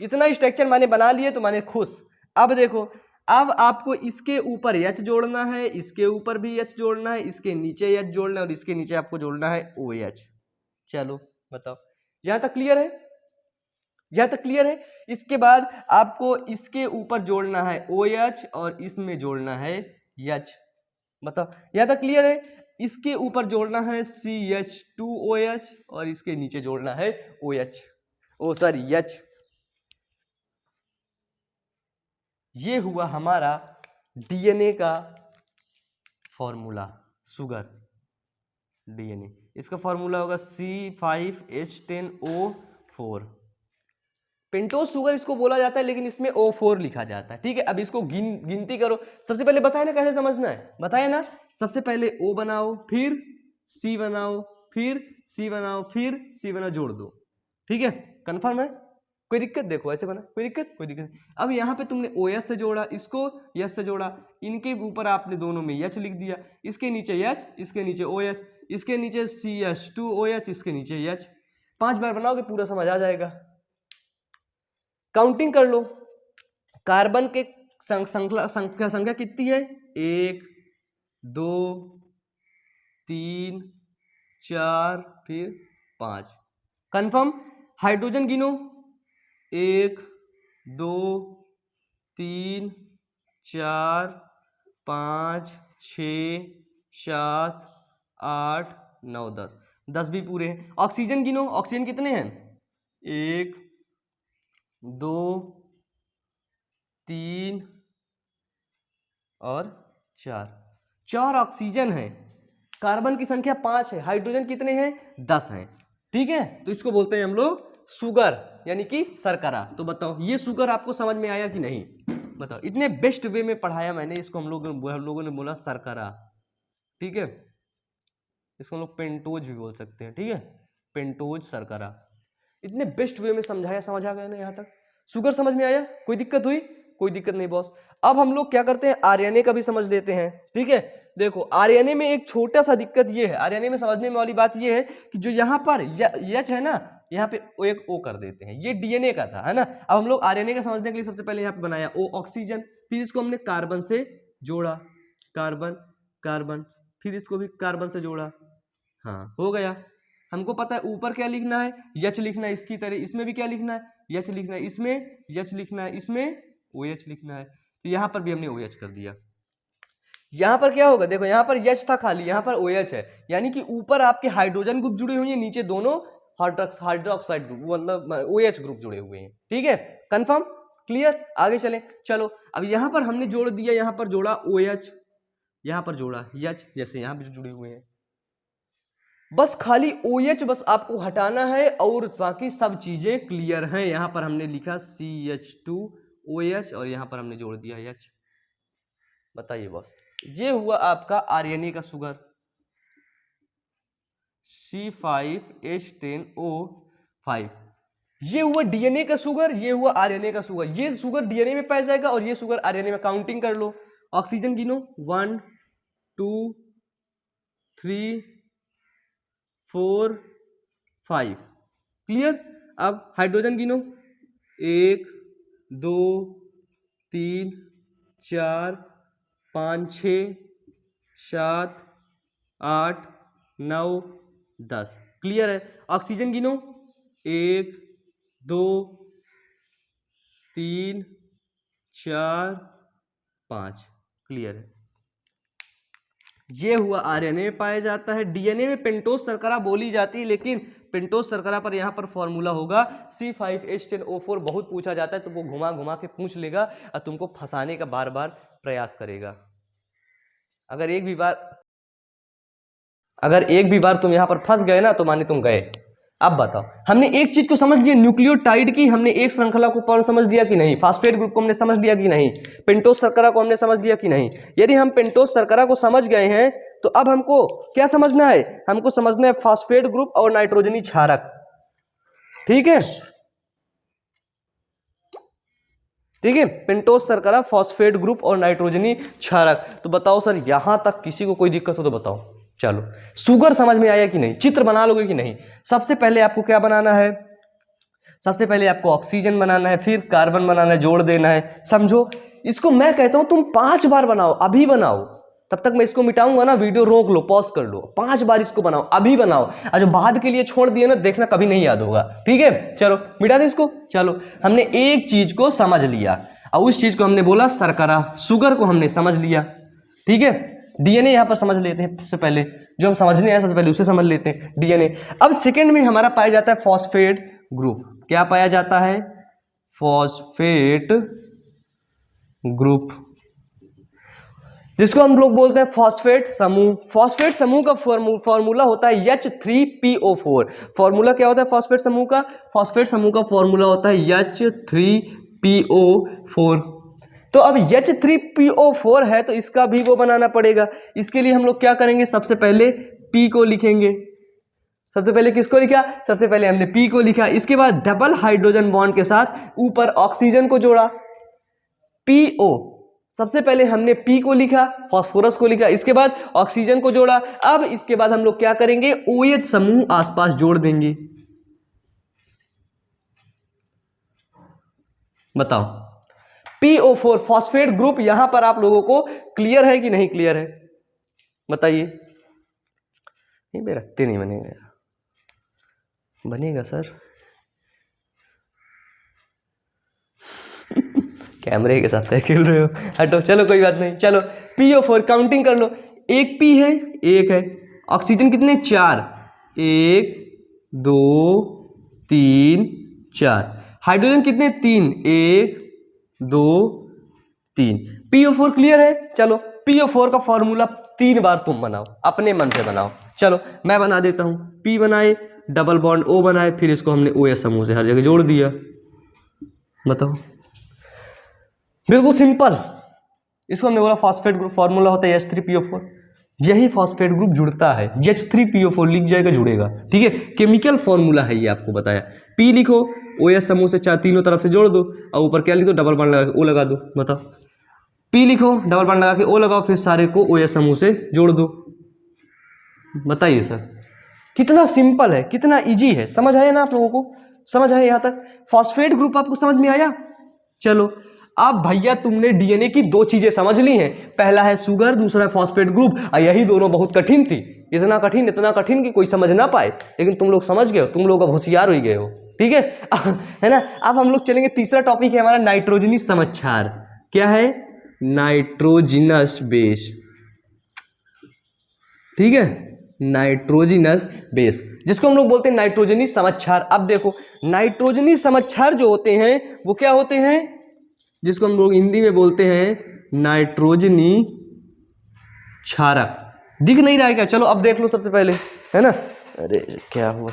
इतना स्ट्रक्चर मैंने बना लिए तो मैंने खुश। अब देखो, अब आपको इसके ऊपर H जोड़ना है, इसके ऊपर भी H जोड़ना है, इसके नीचे H जोड़ना है और इसके नीचे आपको जोड़ना है OH। चलो बताओ, यहां तक क्लियर है, यहां तक क्लियर है। इसके बाद आपको इसके ऊपर जोड़ना है OH और इसमें जोड़ना है H। बताओ यहां तक क्लियर है। इसके ऊपर जोड़ना है CH2OH और इसके नीचे जोड़ना है OH, ओ सॉरी H। ये हुआ हमारा डीएनए का फॉर्मूला, शुगर डीएनए। इसका फॉर्मूला होगा C5H10O4। पेंटोज शुगर इसको बोला जाता है, लेकिन इसमें O4 लिखा जाता है। ठीक है, अब इसको गिनती करो। सबसे पहले बताया ना कैसे समझना है, बताया ना। सबसे पहले O बनाओ, फिर C बनाओ, फिर C बनाओ, फिर C बनाओ, जोड़ दो। ठीक है, कंफर्म है? कोई दिक्कत? देखो ऐसे बना, कोई दिक्कत? कोई दिक्कत। अब यहाँ पे तुमने OH से जोड़ा, इसको H से जोड़ा, इनके ऊपर आपने दोनों में H लिख दिया, इसके नीचे H, इसके नीचे OH, इसके नीचे CH2OH, इसके नीचे H। 5 बार बनाओगे पूरा समझ आ जाएगा। काउंटिंग कर लो, कार्बन के संख्या कितनी है? 1 2 3 4 फिर 5। कंफर्म? हाइड्रोजन गिनो, 1 2 3 4 5 6 7 8 9 10, 10 भी पूरे हैं। ऑक्सीजन गिनो, ऑक्सीजन कितने हैं? 1 2 3 और 4, 4 ऑक्सीजन है। कार्बन की संख्या 5 है, हाइड्रोजन कितने हैं? 10 हैं। ठीक है, तो इसको बोलते हैं हम लोग शुगर, यानी कि शर्करा। तो बताओ ये शुगर आपको समझ में आया कि नहीं? बताओ, इतने बेस्ट वे में पढ़ाया मैंने इसको, हम लोगों ने बोला शर्करा। ठीक है, इसको हम लोग पेंटोज भी बोल सकते हैं। ठीक है, पेंटोज शर्करा, इतने बेस्ट वे में समझाया, समझ आ गया ना यहाँ तक? शुगर समझ में आया? कोई दिक्कत हुई? कोई दिक्कत नहीं बॉस। अब हम लोग क्या करते हैं, आरएनए का भी समझ लेते हैं। ठीक है, देखो आरएनए में एक छोटा सा दिक्कत ये है, आरएनए में समझने में वाली बात ये है कि जो यहाँ पर H है ना, यहाँ पे एक O कर देते हैं, ये डीएनए का था, है ना। अब हम लोग आरएनए का समझने के लिए सबसे पहले यहाँ पे बनाया O ऑक्सीजन, फिर इसको हमने कार्बन से जोड़ा, कार्बन कार्बन, फिर इसको भी कार्बन से जोड़ा। हाँ, हो गया। हमको पता है ऊपर क्या लिखना है, H लिखना है इसकी तरह, इसमें भी क्या लिखना है, H लिखना है, इसमें H लिखना है, इसमें OH लिखना है। तो यहाँ पर भी हमने OH कर दिया। यहाँ पर क्या होगा, देखो यहाँ पर H था खाली, यहाँ पर OH है, यानी कि ऊपर आपके हाइड्रोजन ग्रुप जुड़े हुए हैं, नीचे दोनों हाइड्रोक्साइड ग्रुप मतलब OH ग्रुप जुड़े हुए हैं। ठीक है, कंफर्म? क्लियर? आगे चलें। चलो, अब यहाँ पर हमने जोड़ दिया, यहाँ पर जोड़ा OH, यहाँ पर जोड़ा H, जैसे यहाँ भी जुड़े हुए हैं। बस खाली OH बस आपको हटाना है और बाकी सब चीजें क्लियर हैं। यहाँ पर हमने लिखा CH2OH और यहाँ पर हमने जोड़ दिया H। बताइए बस, ये हुआ आपका आरएनए का शुगर, C5H10O5। ये हुआ डीएनए का शुगर, ये हुआ आरएनए का शुगर। ये शुगर डीएनए में पाया जाएगा और ये शुगर आरएनए में। काउंटिंग कर लो, ऑक्सीजन गिनो, 1 2 3 4 5। क्लियर? अब हाइड्रोजन गिनो, 1 2 3 4 5 6 7 8 9 10। क्लियर है? ऑक्सीजन गिनो, 1 2 3 4 5। क्लियर है? ये हुआ आरएनए में पाया जाता है। डीएनए में पेंटोज शर्करा बोली जाती है, लेकिन पेंटोज शर्करा पर यहाँ पर फॉर्मूला होगा C5H10O4। बहुत पूछा जाता है, तो वो घुमा घुमा के पूछ लेगा और तुमको फंसाने का बार बार प्रयास करेगा। अगर एक भी बार तुम यहाँ पर फंस गए ना, तो माने तुम गए। अब बताओ, हमने एक चीज को समझ लिया, न्यूक्लियोटाइड की हमने एक श्रृंखला को समझ लिया कि नहीं, फास्फेट ग्रुप को हमने समझ लिया कि नहीं, पेंटोज शर्करा को हमने समझ लिया कि नहीं। यदि हम पेंटोज शर्करा को समझ गए हैं, तो अब हमको क्या समझना है, हमको समझना है फास्फेट ग्रुप और नाइट्रोजनी क्षारक। ठीक है, ठीक है, पेंटोज शर्करा, फॉस्फेट ग्रुप और नाइट्रोजनी क्षारक। तो बताओ सर, यहां तक किसी को कोई दिक्कत हो तो बताओ। चलो, शुगर समझ में आया कि नहीं, चित्र बना लोगे कि नहीं? सबसे पहले आपको क्या बनाना है, सबसे पहले आपको ऑक्सीजन बनाना है, फिर कार्बन बनाना है, जोड़ देना है। समझो, इसको मैं कहता हूं तुम 5 बार बनाओ, अभी बनाओ। तब तक मैं इसको मिटाऊंगा ना, वीडियो रोक लो, पॉज कर लो, 5 बार इसको बनाओ, अभी बनाओ। और जो बाद के लिए छोड़ दिए ना, देखना कभी नहीं याद होगा। ठीक है, चलो मिटा दे इसको। चलो, हमने एक चीज को समझ लिया और उस चीज को हमने बोला शर्करा, शुगर को हमने समझ लिया। ठीक है, डीएनए यहां पर समझ लेते हैं। सबसे पहले जो हम समझने आए, सबसे पहले उसे समझ लेते हैं, डीएनए। अब सेकंड में हमारा पाया जाता है फॉस्फेट ग्रुप। क्या पाया जाता है? Phosphate group. जिसको हम लोग बोलते हैं फॉस्फेट समूह। फॉस्फेट समूह का फॉर्मूला होता है H3PO4। फॉर्मूला क्या होता है फॉस्फेट समूह का? फॉस्फेट समूह का फॉर्मूला होता है H3PO4। तो अब H3PO4 है तो इसका भी वो बनाना पड़ेगा। इसके लिए हम लोग क्या करेंगे, सबसे पहले P को लिखेंगे। सबसे पहले किसको लिखा? सबसे पहले हमने P को लिखा। इसके बाद डबल हाइड्रोजन बॉन्ड के साथ ऊपर ऑक्सीजन को जोड़ा, PO। सबसे पहले हमने P को लिखा, फास्फोरस को लिखा, इसके बाद ऑक्सीजन को जोड़ा। अब इसके बाद हम लोग क्या करेंगे, OH समूह आसपास जोड़ देंगे। बताओ, PO4 फॉस्फेट ग्रुप यहां पर आप लोगों को क्लियर है कि नहीं क्लियर है? बताइए। नहीं बे, रखते नहीं बनेगा। बनेगा सर। कैमरे के साथ खेल रहे हो, हटो। चलो कोई बात नहीं। चलो PO4 काउंटिंग कर लो। एक P है, एक है। ऑक्सीजन कितने? 4। 1 2 3 4। हाइड्रोजन कितने? 3। 1 2 3। PO4 क्लियर है? चलो PO4 का फॉर्मूला 3 बार तुम बनाओ, अपने मन से बनाओ। चलो मैं बना देता हूं। P बनाए, डबल बॉन्ड O बनाए, फिर इसको हमने OH समूह से हर जगह जोड़ दिया। बताओ, बिल्कुल सिंपल। इसको हमने बोला फॉस्फेट ग्रुप, फॉर्मूला होता है H3PO4। यही फॉस्फेट ग्रुप जुड़ता है, H3PO4 लिख जाएगा, जुड़ेगा। ठीक है, केमिकल फॉर्मूला है ये, आपको बताया। P लिखो, OH समूह से तीनों तरफ से जोड़ दो, और ऊपर क्या लिख दो, डबल बॉन्ड लगा के O लगा दो। बताओ, P लिखो, डबल बॉन्ड लगा के O लगाओ, फिर सारे को OH समूह से जोड़ दो। बताइए सर, कितना सिंपल है, कितना इजी है। समझ आया ना आप लोगों को? समझ आया यहाँ तक? फॉस्फेट ग्रुप आपको समझ में आया? चलो अब भैया तुमने डीएनए की 2 चीजें समझ ली हैं। पहला है शुगर, दूसरा है फॉस्फेट ग्रुप। यही दोनों बहुत कठिन थी, इतना कठिन कि कोई समझ ना पाए, लेकिन तुम लोग समझ गए हो, तुम लोग अब होशियार हो गए हो। ठीक है, है ना? अब हम लोग चलेंगे, तीसरा टॉपिक है हमारा नाइट्रोजनी समक्षार। क्या है? Nitrogenous base. ठीक है, नाइट्रोजिनस बेस, जिसको हम लोग बोलते हैं नाइट्रोजनी समक्षार। अब देखो, नाइट्रोजनी समक्षार जो होते हैं वो क्या होते हैं, जिसको हम लोग हिंदी में बोलते हैं नाइट्रोजनी क्षारक। दिख नहीं रहा है क्या? चलो अब देख लो सबसे पहले, है ना? अरे क्या हुआ,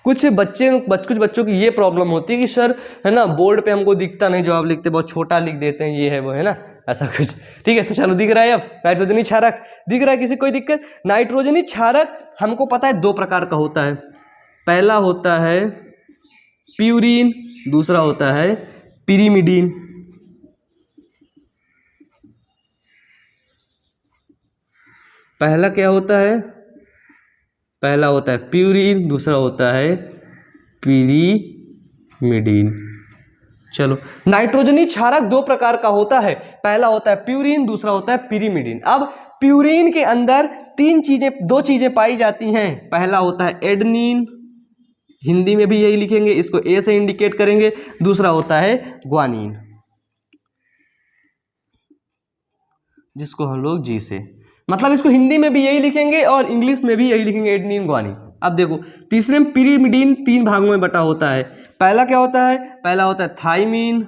कुछ बच्चों की ये प्रॉब्लम होती है कि सर, है ना, बोर्ड पे हमको दिखता नहीं, जवाब लिखते बहुत छोटा लिख देते हैं, ये है वो, है ना, ऐसा कुछ। ठीक है, तो चलो दिख रहा है अब नाइट्रोजनी क्षारक, दिख रहा है? किसी कोई दिक्कत? नाइट्रोजनी क्षारक हमको पता है 2 प्रकार का होता है। पहला होता है प्यूरीन, दूसरा होता है पिरीमिडीन। पहला क्या होता है? पहला होता है प्यूरीन, दूसरा होता है पिरीमिडीन। चलो, नाइट्रोजनी क्षारक 2 प्रकार का होता है। पहला होता है प्यूरीन, दूसरा होता है पिरीमिडीन। अब प्यूरीन के अंदर 2 चीजें पाई जाती हैं। पहला होता है एडेनिन, हिंदी में भी यही लिखेंगे, इसको ए से इंडिकेट करेंगे। दूसरा होता है ग्वानिन, जिसको हम लोग जी से, मतलब इसको हिंदी में भी यही लिखेंगे और इंग्लिश में भी यही लिखेंगे, एडेनिन ग्वानिन। अब देखो, तीसरे में पिरीमिडीन 3 भागों में बटा होता है। पहला क्या होता है? पहला होता है थाइमीन,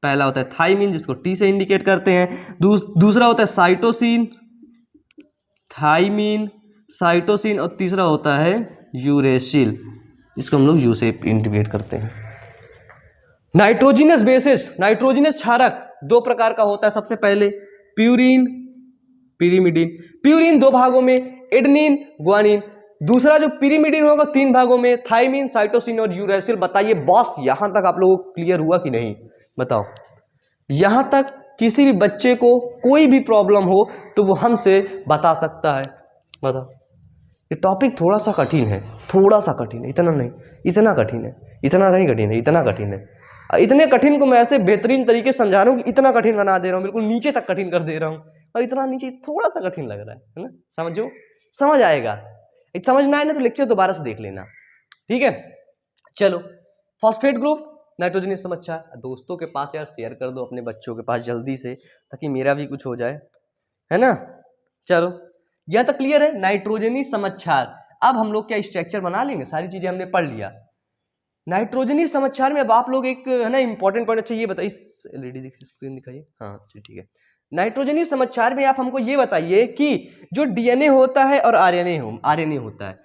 पहला होता है थाइमीन, जिसको टी से इंडिकेट करते हैं। दूसरा होता है साइटोसिन, थाइमीन, साइटोसिन, और तीसरा होता है यूरेसिल, जिसको हम लोग यू से इंडिकेट करते हैं। नाइट्रोजिनस बेसिस, नाइट्रोजिनस क्षारक 2 प्रकार का होता है। सबसे पहले प्यूरीन, पिरीमिडीन। प्यूरीन 2 भागों में, एडेनिन, ग्वानिन। दूसरा जो पिरीमिडीन होगा 3 भागों में, थाइमीन, साइटोसिन और यूरेसिल। बताइए बॉस, यहां तक आप लोगों को क्लियर हुआ कि नहीं? बताओ, यहां तक किसी भी बच्चे को कोई भी प्रॉब्लम हो तो वो हमसे बता सकता है। बताओ, ये टॉपिक थोड़ा सा कठिन है, थोड़ा सा कठिन है, इतना नहीं, इतना कठिन है, इतना नहीं कठिन है, इतना कठिन है। इतने कठिन को मैं ऐसे बेहतरीन तरीके से समझा रहा हूँ कि इतना कठिन बना दे रहा हूँ, बिल्कुल नीचे तक कठिन कर दे रहा हूँ, और इतना नीचे थोड़ा सा कठिन लग रहा है ना? समझो, समझ आएगा। समझना है ना तो लेक्चर दोबारा से देख लेना। ठीक है, चलो, फॉस्फेट ग्रुप, नाइट्रोजनी समक्षार, दोस्तों के पास यार शेयर कर दो, अपने बच्चों के पास जल्दी से, ताकि मेरा भी कुछ हो जाए, है ना? चलो, यह तो क्लियर है, नाइट्रोजनी समक्षार। अब हम लोग क्या स्ट्रक्चर बना लेंगे, सारी चीजें हमने पढ़ लिया। नाइट्रोजनी समक्षार में अब आप लोग एक, है ना, इंपॉर्टेंट पॉइंट, अच्छा ये बताइए, एलईडी स्क्रीन दिखाइए, हाँ ठीक है। नाइट्रोजनीय समाचार में आप हमको ये बताइए कि जो डीएनए होता है और आरएनए होता है,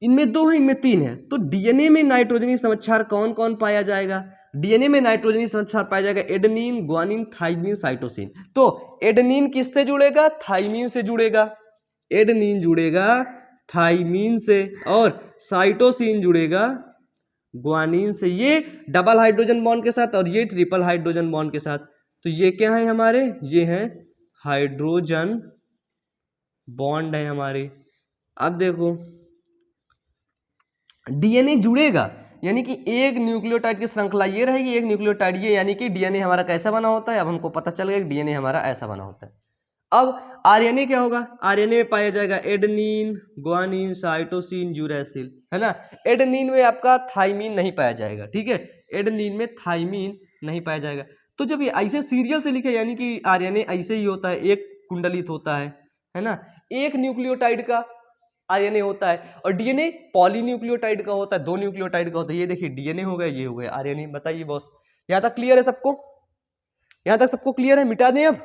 इनमें 2 है, इनमें 3 है, तो डीएनए में नाइट्रोजनीय समाचार कौन कौन पाया जाएगा? डीएनए में नाइट्रोजनीय समाचार पाया जाएगा एडेनिन, ग्वानिन, थाइमिन, साइटोसिन। तो एडेनिन किससे जुड़ेगा? थाइमिन से जुड़ेगा। एडेनिन जुड़ेगा थाइमिन से और साइटोसिन जुड़ेगा ग्वानिन से। ये डबल हाइड्रोजन बॉन्ड के साथ और ये ट्रिपल हाइड्रोजन बॉन्ड के साथ। तो ये क्या है हमारे? ये है हाइड्रोजन बॉन्ड है हमारे। अब देखो डीएनए जुड़ेगा यानी कि एक न्यूक्लियोटाइड की श्रृंखला ये रहेगी, एक न्यूक्लियोटाइड ये, यानी कि डीएनए हमारा कैसा बना होता है? अब हमको पता चल गया कि डीएनए हमारा ऐसा बना होता है। अब आरएनए क्या होगा? आरएनए में पाया जाएगा एडेनिन, ग्वानिन, साइटोसिन, यूरैसिल, है ना। एडेनिन में आपका थाइमिन नहीं पाया जाएगा, ठीक है, एडेनिन में थाइमिन नहीं पाया जाएगा। तो जब ये ऐसे सीरियल से लिखे यानी कि आरएनए ऐसे ही होता है, एक कुंडलित होता है ना, एक न्यूक्लियोटाइड का आरएनए होता है, और डीएनए पॉलीन्यूक्लियोटाइड का होता है, 2 न्यूक्लियोटाइड का होता है। ये देखिए डीएनए हो गया, ये हो गया आरएनए। बताइए बॉस, यहाँ तक क्लियर है सबको? यहाँ तक सबको क्लियर है? मिटा दें, अब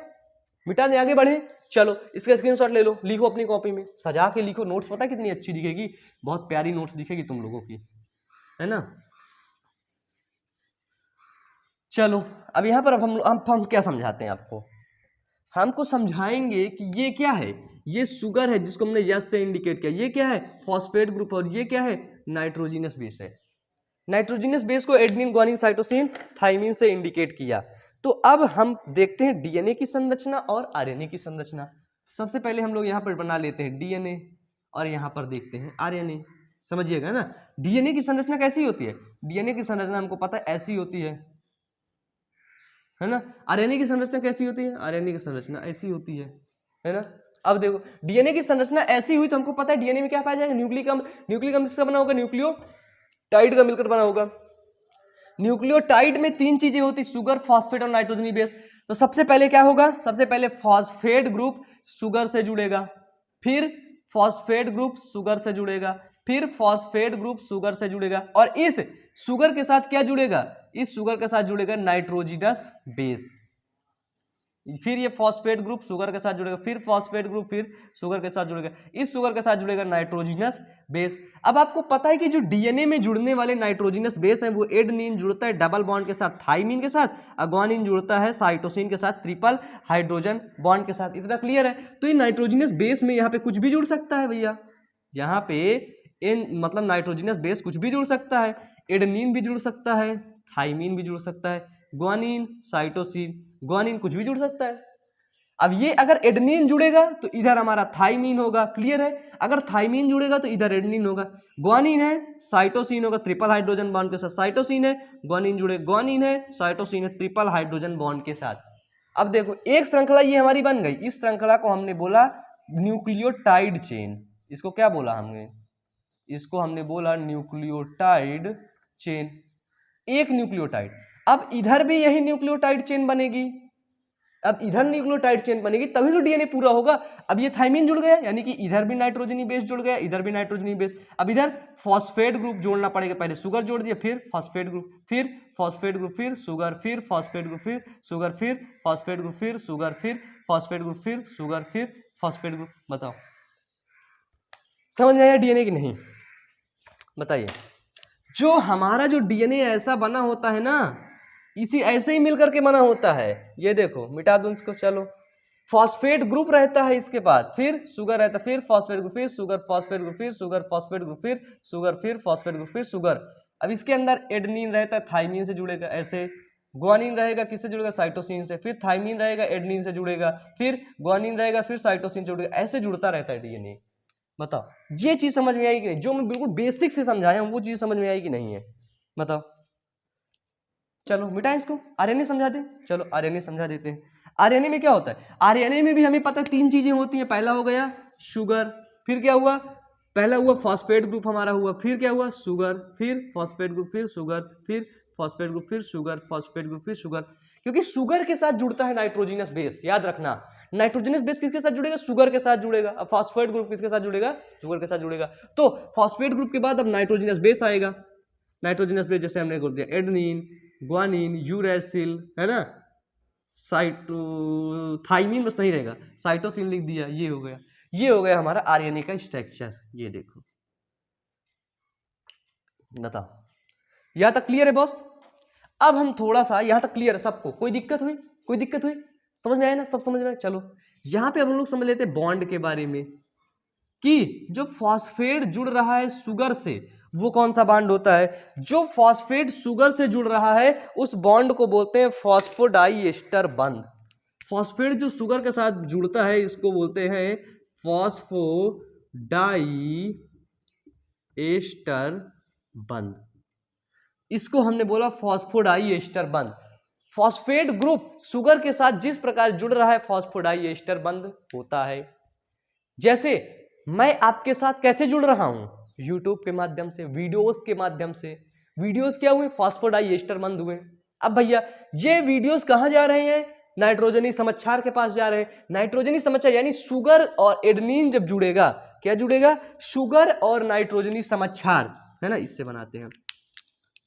मिटा दें, आगे बढ़े। चलो इसका स्क्रीनशॉट ले लो, लिखो अपनी कॉपी में, सजा के लिखो। नोट्स पता है कितनी अच्छी दिखेगी? बहुत प्यारी नोट्स दिखेगी तुम लोगों की, है ना। चलो अब यहाँ पर अब हम क्या समझाते हैं आपको? हमको समझाएंगे कि ये क्या है? ये शुगर है जिसको हमने यस से इंडिकेट किया। ये क्या है? Phosphate group. और ये क्या है? नाइट्रोजिनस बेस है। नाइट्रोजिनस बेस को एडेनिन, ग्वानिन, साइटोसिन, थाइमिन से इंडिकेट किया। तो अब हम देखते हैं डीएनए की संरचना और आरएनए की संरचना। सबसे पहले हम लोग यहाँ पर बना लेते हैं डीएनए और यहाँ पर देखते हैं आरएनए। समझिएगा ना, डीएनए की संरचना कैसी होती है? डीएनए की संरचना हमको पता है ऐसी होती है ना। आरएनए की संरचना कैसी होती है? आरएनए की संरचना ऐसी होती है ना। अब देखो डीएनए की संरचना ऐसी हुई तो हमको पता है डीएनए में क्या पाया जाएगा? न्यूक्लिक अम्ल। न्यूक्लिक अम्ल किसका बना होगा? न्यूक्लियोटाइड का मिलकर बना होगा। न्यूक्लियोटाइड में 3 चीजें होती, शुगर, फॉस्फेट और नाइट्रोजनी बेस। तो सबसे पहले क्या होगा? सबसे पहले फॉस्फेट ग्रुप शुगर से जुड़ेगा, फिर फॉस्फेट ग्रुप शुगर से जुड़ेगा, फिर फॉस्फेट ग्रुप शुगर से जुड़ेगा, और इस शुगर के साथ क्या जुड़ेगा? इस शुगर के साथ जुड़ेगा नाइट्रोजिनस बेस। फिर ये फॉस्फेट ग्रुप शुगर के साथ जुड़ेगा, फिर फॉस्फेट ग्रुप फिर शुगर के साथ जुड़ेगा, इस शुगर के साथ जुड़ेगा नाइट्रोजिनस बेस। अब आपको पता है कि जो डीएनए में जुड़ने वाले नाइट्रोजिनस बेस है वो एडेनिन जुड़ता है डबल बॉन्ड के साथ थाइमिन के साथ, ग्वानिन जुड़ता है साइटोसिन के साथ ट्रिपल हाइड्रोजन बॉन्ड के साथ। इतना क्लियर है? तो ये नाइट्रोजिनस बेस में यहाँ पे कुछ भी जुड़ सकता है भैया, यहाँ पे इन मतलब नाइट्रोजिनस बेस कुछ भी जुड़ सकता है। एडेनिन भी जुड़ सकता है, थाइमिन भी जुड़ सकता है, ग्वानिन, साइटोसिन, ग्वानिन कुछ भी जुड़ सकता है। अब ये अगर एडेनिन जुड़ेगा तो इधर हमारा थाइमिन होगा, क्लियर है। अगर थाइमिन जुड़ेगा तो इधर एडेनिन होगा। ग्वानिन है, साइटोसिन होगा ट्रिपल हाइड्रोजन बॉन्ड के साथ, साइटोसिन है, ग्वानिन जुड़े, ग्वानिन है, साइटोसिन है ट्रिपल हाइड्रोजन बॉन्ड के साथ। अब देखो एक श्रृंखला ये हमारी बन गई। इस श्रृंखला को हमने बोला न्यूक्लियोटाइड चेन। इसको क्या बोला हमने? इसको हमने बोला न्यूक्लियोटाइड चेन, एक न्यूक्लियोटाइड। अब इधर भी यही न्यूक्लियोटाइड चेन बनेगी, अब इधर न्यूक्लियोटाइड चेन बनेगी तभी तो डीएनए पूरा होगा। अब ये थाइमिन जुड़ गया यानी कि इधर भी नाइट्रोजनी बेस जुड़ गया, इधर भी नाइट्रोजनी बेस। अब इधर फॉस्फेट ग्रुप जोड़ना पड़ेगा, पहले शुगर जोड़ दिया, फिर फॉस्फेट ग्रुप, फिर फॉस्फेट ग्रुप, फिर शुगर, फिर फॉस्फेट ग्रुप, फिर शुगर, फिर फॉस्फेट ग्रुप, फिर शुगर, फिर फॉस्फेट ग्रुप, फिर शुगर, फिर फॉस्फेट ग्रुप। बताओ समझ में आया डीएनए की नहीं? बताइए। जो हमारा जो डीएनए ऐसा बना होता है ना, इसी ऐसे ही मिलकर के बना होता है। ये देखो मिटा दूं इसको, चलो। फॉस्फेट ग्रुप रहता है इसके बाद, फिर शुगर रहता है, फिर फॉस्फेट ग्रुप, फिर शुगर, फॉस्फेट ग्रुप, फिर शुगर, फॉस्फेट ग्रुप, फिर शुगर, फिर फॉस्फेट ग्रुप, फिर शुगर। अब इसके अंदर एडेनिन रहता है, थाइमिन से जुड़ेगा ऐसे। ग्वानिन रहेगा, किससे जुड़ेगा? साइटोसिन से। फिर थाइमिन रहेगा, एडेनिन से जुड़ेगा, फिर ग्वानिन रहेगा, फिर साइटोसिन से जुड़ेगा। ऐसे जुड़ता रहता है डीएनए। बताओ ये चीज समझ में आई कि नहीं? जो मैं बिल्कुल बेसिक से समझाया हूं वो चीज समझ में आई कि नहीं है? बताओ। चलो मिटाएं इसको, आरएनए समझा दें। चलो आरएनए समझा देते हैं। आरएनए में क्या होता है? आरएनए में भी हमें पता है 3 चीजें होती हैं। पहला हो गया शुगर, फिर क्या हुआ? पहला हुआ फॉस्फेट ग्रुप हमारा हुआ, फिर क्या हुआ? शुगर, फिर फॉस्फेट ग्रुप, फिर शुगर, फिर फॉस्फेट ग्रुप, फिर शुगर, फॉस्फेट ग्रुप, फिर शुगर। क्योंकि शुगर के साथ जुड़ता है नाइट्रोजिनस बेस, याद रखना। नाइट्रोजिनस बेस किसके साथ जुड़ेगा? शुगर के साथ जुड़ेगा। अब फॉस्फेट ग्रुप किसके साथ जुड़ेगा? शुगर के साथ जुड़ेगा। तो फॉस्फेट ग्रुप के बाद अब नाइट्रोजिनस बेस आएगा। नाइट्रोजिनस बेस जैसे हमने बोल दिया एडेनिन, ग्वानिन, यूरैसिल, है ना, थाइमीन बस नहीं रहेगा, साइटोसिन लिख दिया, ये हो गया हमारा आरएनए का स्ट्रक्चर। ये देखो, बताओ यहां तक क्लियर है बॉस? अब हम थोड़ा सा, यहां तक क्लियर है सबको? कोई दिक्कत हुई? कोई दिक्कत हुई? समझ में आया ना? सब समझ में आया? चलो यहां पे हम लोग समझ लेते हैं बॉन्ड के बारे में, कि जो फॉस्फेट जुड़ रहा है शुगर से, वो कौन सा बॉन्ड होता है? जो फॉस्फेट शुगर से जुड़ रहा है उस बॉन्ड को बोलते हैं फॉस्फोडाइएस्टर बंध। फॉस्फेट जो शुगर के साथ जुड़ता है इसको बोलते हैं फॉस्फोडाइएस्टर बंध। इसको हमने बोला फॉस्फोडाइएस्टर बंध। फॉस्फेट ग्रुप शुगर के साथ जिस प्रकार जुड़ रहा है फॉस्फोडाइएस्टर बंध होता है। जैसे मैं आपके साथ कैसे जुड़ रहा हूं? यूट्यूब के माध्यम से, वीडियोस के माध्यम से। वीडियोस क्या हुए? फॉस्फोडाइएस्टर बंध हुए। अब भैया ये वीडियोस कहां जा रहे हैं? नाइट्रोजनी समक्षार के पास जा रहे हैं। नाइट्रोजनी समक्षार यानी शुगर और एडेनिन जब जुड़ेगा, क्या जुड़ेगा? शुगर और नाइट्रोजनी समक्षार, है ना, इससे बनाते हैं।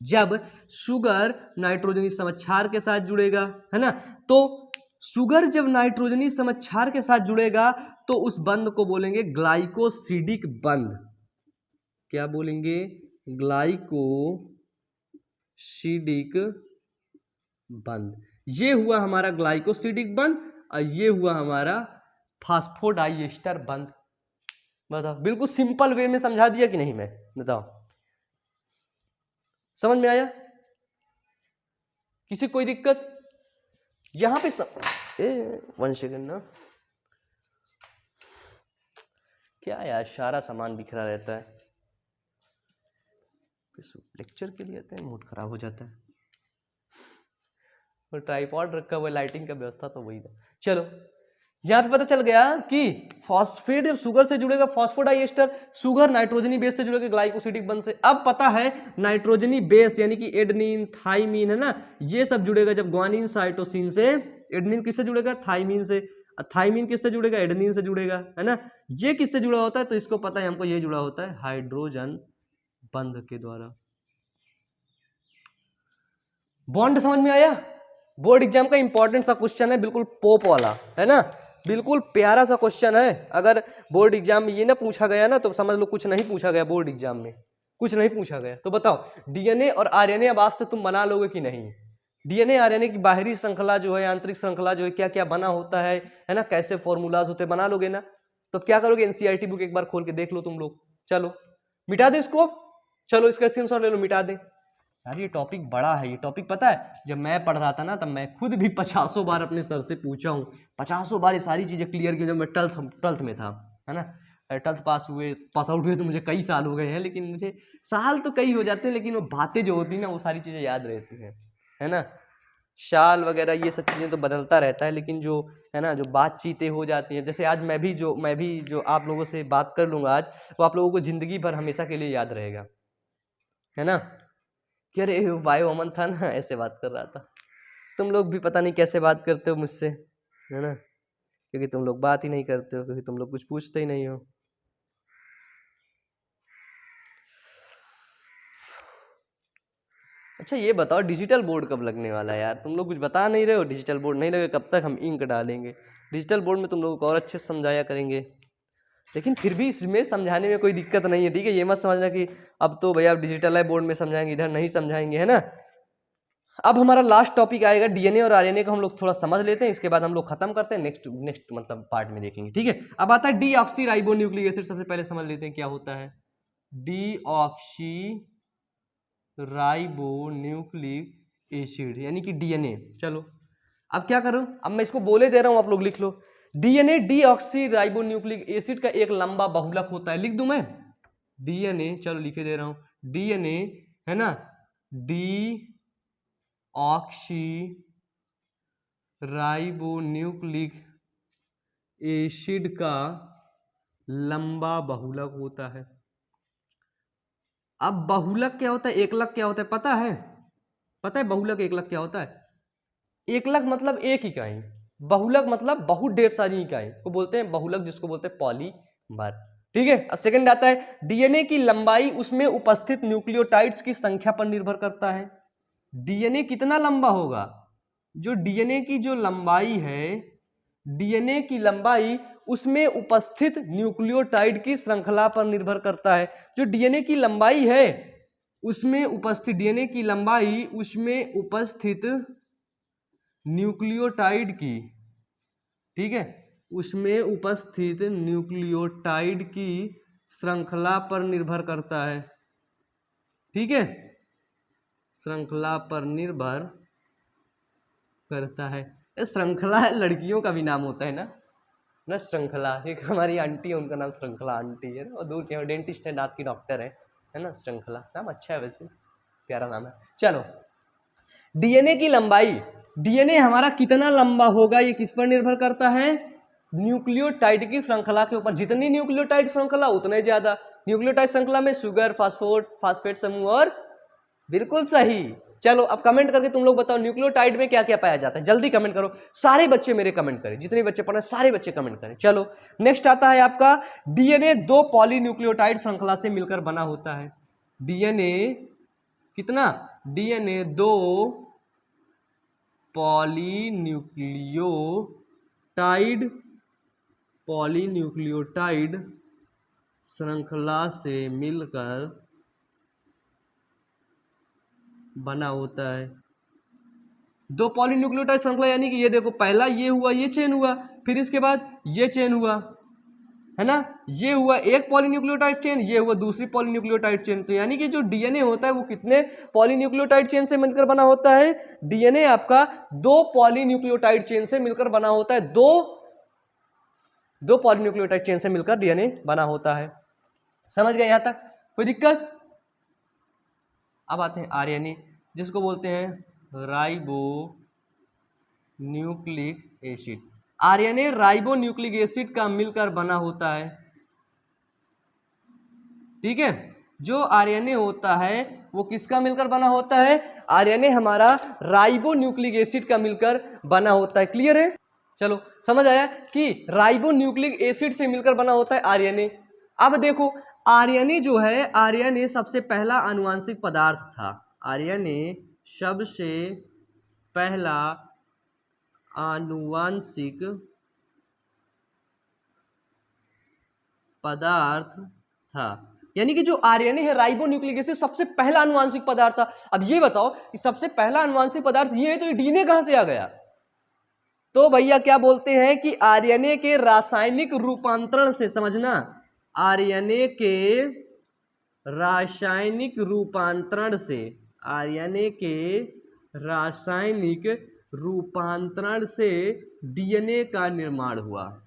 जब शुगर नाइट्रोजनी समक्षार के साथ जुड़ेगा, है ना, तो शुगर जब नाइट्रोजनी समक्षार के साथ जुड़ेगा तो उस बंध को बोलेंगे ग्लाइकोसिडिक बंध। क्या बोलेंगे? ग्लाइकोसिडिक बंध। ये हुआ हमारा ग्लाइकोसिडिक बंध और ये हुआ हमारा फॉस्फोडाइएस्टर बंध। बताओ, बिल्कुल सिंपल वे में समझा दिया कि नहीं मैं? बताओ, समझ में आया? किसी कोई दिक्कत? यहां पे 1 सेकंड ना, क्या यार सारा सामान बिखरा रहता है। लेक्चर के लिए आते हैं, मूड खराब हो जाता है। और ट्राइपॉड रखा हुआ, लाइटिंग का व्यवस्था तो वही था। चलो यहां पे पता चल गया कि फॉस्फेट जब शुगर से जुड़ेगा फॉस्फोडाइएस्टर, शुगर नाइट्रोजनी बेस से जुड़ेगा ग्लाइकोसिडिक बंध से। अब पता है नाइट्रोजनी बेस यानी कि एडेनिन, थाइमीन, है ना, ये सब जुड़ेगा जब ग्वानिन साइटोसिन से। एडेनिन किससे जुड़ेगा? थाइमीन से। थाइमीन किससे जुड़ेगा? एडेनिन से जुड़ेगा, है ना। ये किससे जुड़ा होता है? तो इसको पता है हमको, ये जुड़ा होता है हाइड्रोजन बंध के द्वारा। बॉन्ड समझ में आया? बोर्ड एग्जाम का इंपॉर्टेंट सा क्वेश्चन है, बिल्कुल पोप वाला, है ना, बिल्कुल प्यारा सा क्वेश्चन है। अगर बोर्ड एग्जाम में ये ना पूछा गया ना तो समझ लो कुछ नहीं पूछा गया, बोर्ड एग्जाम में कुछ नहीं पूछा गया। तो बताओ डीएनए और आरएनए अब आज से तुम बना लोगे कि नहीं? डीएनए आरएनए की बाहरी श्रृंखला जो है, आंतरिक श्रृंखला जो है, क्या क्या बना होता है ना, कैसे फॉर्मूलाज होते हैं, बना लोगे ना? तो क्या करोगे? एनसीईआरटी बुक एक बार खोल के देख लो तुम लोग। चलो मिटा दे इसको, चलो इसका स्क्रीनशॉट ले लो, मिटा दे। यार ये टॉपिक बड़ा है। ये टॉपिक पता है जब मैं पढ़ रहा था ना तब मैं खुद भी 50 बार अपने सर से पूछा हूँ, 50 बार ये सारी चीजें क्लियर की जब मैं ट्वेल्थ में था, है ना। ट्वेल्थ पास आउट हुए तो मुझे कई साल हो गए हैं, लेकिन मुझे साल तो कई हो जाते हैं लेकिन वो बातें जो होती है ना वो सारी चीजें याद रहती हैं, है ना। शाल वगैरह ये सब चीजें तो बदलता रहता है, लेकिन जो है ना, जो बातचीतें हो जाती हैं, जैसे आज मैं भी जो आप लोगों से बात कर लूंगा आज, वो आप लोगों को जिंदगी भर हमेशा के लिए याद रहेगा, है ना। कि अरे भाई अमन था ना, ऐसे बात कर रहा था। तुम लोग भी पता नहीं कैसे बात करते हो मुझसे, है ना, क्योंकि तुम लोग बात ही नहीं करते हो, क्योंकि तुम लोग कुछ पूछते ही नहीं हो। अच्छा ये बताओ डिजिटल बोर्ड कब लगने वाला है यार? तुम लोग कुछ बता नहीं रहे हो। डिजिटल बोर्ड नहीं लगे कब तक हम इंक डालेंगे? डिजिटल बोर्ड में तुम लोगों को और अच्छे से समझाया करेंगे, लेकिन फिर भी इसमें समझाने में कोई दिक्कत नहीं है, ठीक है। ये मत समझना कि अब तो भैया डिजिटल है बोर्ड में समझाएंगे, इधर नहीं समझाएंगे, है ना। अब हमारा लास्ट टॉपिक आएगा डीएनए और आरएनए को हम लोग थोड़ा समझ लेते हैं, इसके बाद हम लोग खत्म करते हैं, नेक्स्ट मतलब पार्ट में देखेंगे, ठीक है। अब आता है डीऑक्सी राइबो न्यूक्लिक एसिड। सबसे पहले समझ लेते हैं क्या होता है डीऑक्सी राइबो न्यूक्लिक एसिड यानी कि डीएनए। चलो अब क्या करो, अब मैं इसको बोले दे रहा हूं, आप लोग लिख लो। DNA deoxyribonucleic acid का एक लंबा बहुलक होता है। लिख दूं मैं डीएनए? चलो लिखे दे रहा हूं डीएनए, है ना, D oxy ribo nucleic acid का लंबा बहुलक होता है। अब बहुलक क्या होता है, एकलक क्या होता है पता है? पता है बहुलक एकलक क्या होता है? एकलक मतलब एक इकाई, बहुलक मतलब बहुत ढेर सारी इकाई को बोलते हैं बहुलक, जिसको बोलते हैं पॉलीमर, ठीक है। अब सेकंड आता है डीएनए की लंबाई उसमें उपस्थित न्यूक्लियोटाइड्स की संख्या पर निर्भर करता है। डीएनए कितना लंबा होगा जो डीएनए की जो लंबाई है, डीएनए की लंबाई उसमें उपस्थित न्यूक्लियोटाइड की श्रृंखला पर निर्भर करता है। जो डीएनए की लंबाई है उसमें उपस्थित, डीएनए की लंबाई उसमें उपस्थित न्यूक्लियोटाइड की, ठीक है, उसमें उपस्थित न्यूक्लियोटाइड की श्रृंखला पर निर्भर करता है, ठीक है, श्रृंखला पर निर्भर करता है। श्रृंखला लड़कियों का भी नाम होता है ना श्रृंखला। एक हमारी आंटी है, उनका नाम श्रृंखला आंटी है और दूर के डेंटिस्ट है, दांत की डॉक्टर है ना। श्रृंखला नाम अच्छा है, वैसे प्यारा नाम है। चलो, डीएनए की लंबाई, डीएनए हमारा कितना लंबा होगा ये किस पर निर्भर करता है? न्यूक्लियोटाइड की श्रृंखला के ऊपर। जितनी न्यूक्लियोटाइड श्रृंखला उतने ज्यादा। न्यूक्लियोटाइड श्रृंखला में शुगर, फास्फेट समूह और, बिल्कुल सही। चलो अब कमेंट करके तुम लोग बताओ न्यूक्लियोटाइड में क्या क्या पाया जाता है। जल्दी कमेंट करो, सारे बच्चे मेरे कमेंट करें, जितने बच्चे पढ़ रहे हैं सारे बच्चे कमेंट करें। चलो नेक्स्ट आता है आपका, डीएनए 2 पॉलीन्यूक्लियोटाइड श्रृंखला से मिलकर बना होता है। डीएनए कितना? डीएनए 2 पॉलीन्यूक्लियोटाइड श्रृंखला से मिलकर बना होता है। 2 पॉलीन्यूक्लियोटाइड श्रृंखला यानी कि ये देखो, पहला ये हुआ, ये चेन हुआ, फिर इसके बाद ये चेन हुआ, है ना, ये हुआ एक पॉलीन्यूक्लियोटाइड चेन, ये हुआ दूसरी पॉलीन्यूक्लियोटाइड चेन। तो यानी कि जो डीएनए होता है वो कितने पॉलीन्यूक्लियोटाइड चेन से मिलकर बना होता है? डीएनए आपका 2 पॉलीन्यूक्लियोटाइड चेन से मिलकर बना होता है। दो पॉलीन्यूक्लियोटाइड चेन से मिलकर डीएनए बना होता है। समझ गए यहां तक? कोई दिक्कत? अब आते हैं आरएनए, जिसको बोलते हैं ribo nucleic acid. RNA ribo nucleic acid का मिलकर बना होता है, ठीक है। जो आरएनए होता है वो किसका मिलकर बना होता है? आरएनए हमारा राइबो न्यूक्लिक एसिड का मिलकर बना होता है। क्लियर है? चलो समझ आया कि राइबो न्यूक्लिक एसिड से मिलकर बना होता है आरएनए। अब देखो, आरएनए जो है, आरएनए सबसे पहला आनुवांशिक पदार्थ था। आरएनए सबसे पहला आनुवांशिक पदार्थ था। यानी कि जो आरएनए है, राइबो न्यूक्लिक एसिड, सबसे पहला आनुवांशिक पदार्थ था। अब ये बताओ कि सबसे पहला आनुवांशिक पदार्थ ये है तो ये डीएनए कहां से आ गया? तो भैया क्या बोलते हैं कि आरएनए के रासायनिक रूपांतरण से, समझना, आरएनए के रासायनिक रूपांतरण से, आरएनए के रासायनिक रूपांतरण से डीएनए का निर्माण हुआ।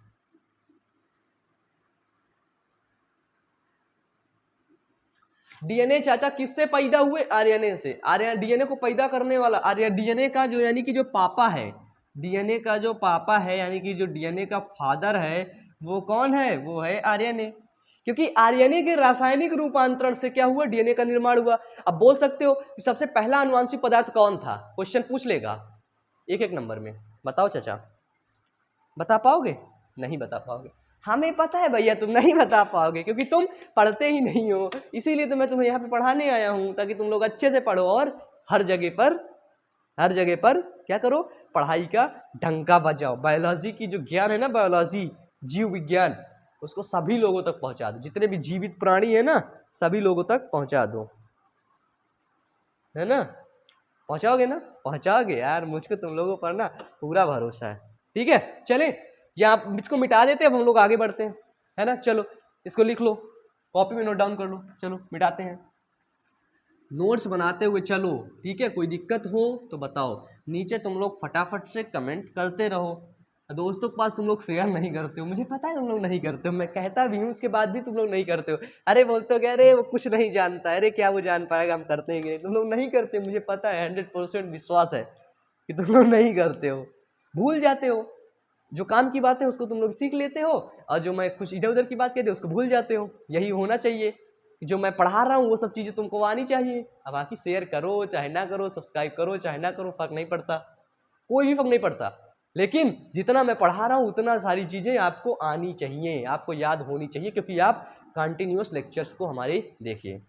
डीएनए चाचा किससे पैदा हुए? आरएनए से। आरएनए डीएनए को पैदा करने वाला, डीएनए का जो, यानी कि जो पापा है, डीएनए का जो पापा है, यानी कि जो डीएनए का फादर है, वो कौन है? वो है आरएनए। क्योंकि आरएनए के रासायनिक रूपांतरण से क्या हुआ? डीएनए का निर्माण हुआ। अब बोल सकते हो कि सबसे पहला आनुवांशिक पदार्थ कौन था? क्वेश्चन पूछ लेगा एक एक नंबर में। बताओ चाचा, बता पाओगे? नहीं बता पाओगे। हमें पता है भैया तुम नहीं बता पाओगे, क्योंकि तुम पढ़ते ही नहीं हो। इसीलिए तो मैं तुम्हें यहाँ पे पढ़ाने आया हूँ, ताकि तुम लोग अच्छे से पढ़ो और हर जगह पर क्या करो? पढ़ाई का डंका बजाओ। बायोलॉजी की जो ज्ञान है ना, बायोलॉजी, जीव विज्ञान, उसको सभी लोगों तक पहुंचा दो। जितने भी जीवित प्राणी है ना, सभी लोगों तक पहुंचा दो, है ना। पहुंचाओगे ना? पहुंचाओगे यार, मुझको तुम लोगों पर ना पूरा भरोसा है। ठीक है, चले यहाँ इसको मिटा देते हैं, अब हम लोग आगे बढ़ते हैं, है ना। चलो इसको लिख लो, कॉपी में नोट डाउन कर लो। चलो मिटाते हैं, नोट्स बनाते हुए चलो, ठीक है। कोई दिक्कत हो तो बताओ, नीचे तुम लोग फटाफट से कमेंट करते रहो। दोस्तों के पास तुम लोग शेयर नहीं करते हो, मुझे पता है तुम लोग नहीं करते हो, मैं कहता भी हूँ, उसके बाद भी तुम लोग नहीं करते हो। अरे बोलते हो कि अरे वो कुछ नहीं जानता, अरे क्या वो जान पाएगा, हम करते हैं कि नहीं। तुम लोग नहीं करते, मुझे पता है, 100% विश्वास है कि तुम लोग नहीं करते हो, भूल जाते हो। जो काम की बात है उसको तुम लोग सीख लेते हो, और जो मैं कुछ इधर उधर की बात कहते उसको भूल जाते हो। यही होना चाहिए, जो मैं पढ़ा रहा हूँ वो सब चीज़ें तुमको आनी चाहिए। अब बाकी शेयर करो चाहे ना करो, सब्सक्राइब करो चाहे ना करो, फर्क नहीं पड़ता, कोई भी फर्क नहीं पड़ता। लेकिन जितना मैं पढ़ा रहा हूँ उतना सारी चीज़ें आपको आनी चाहिए, आपको याद होनी चाहिए, क्योंकि आप कंटिन्यूअस लेक्चर्स को हमारे देखिए।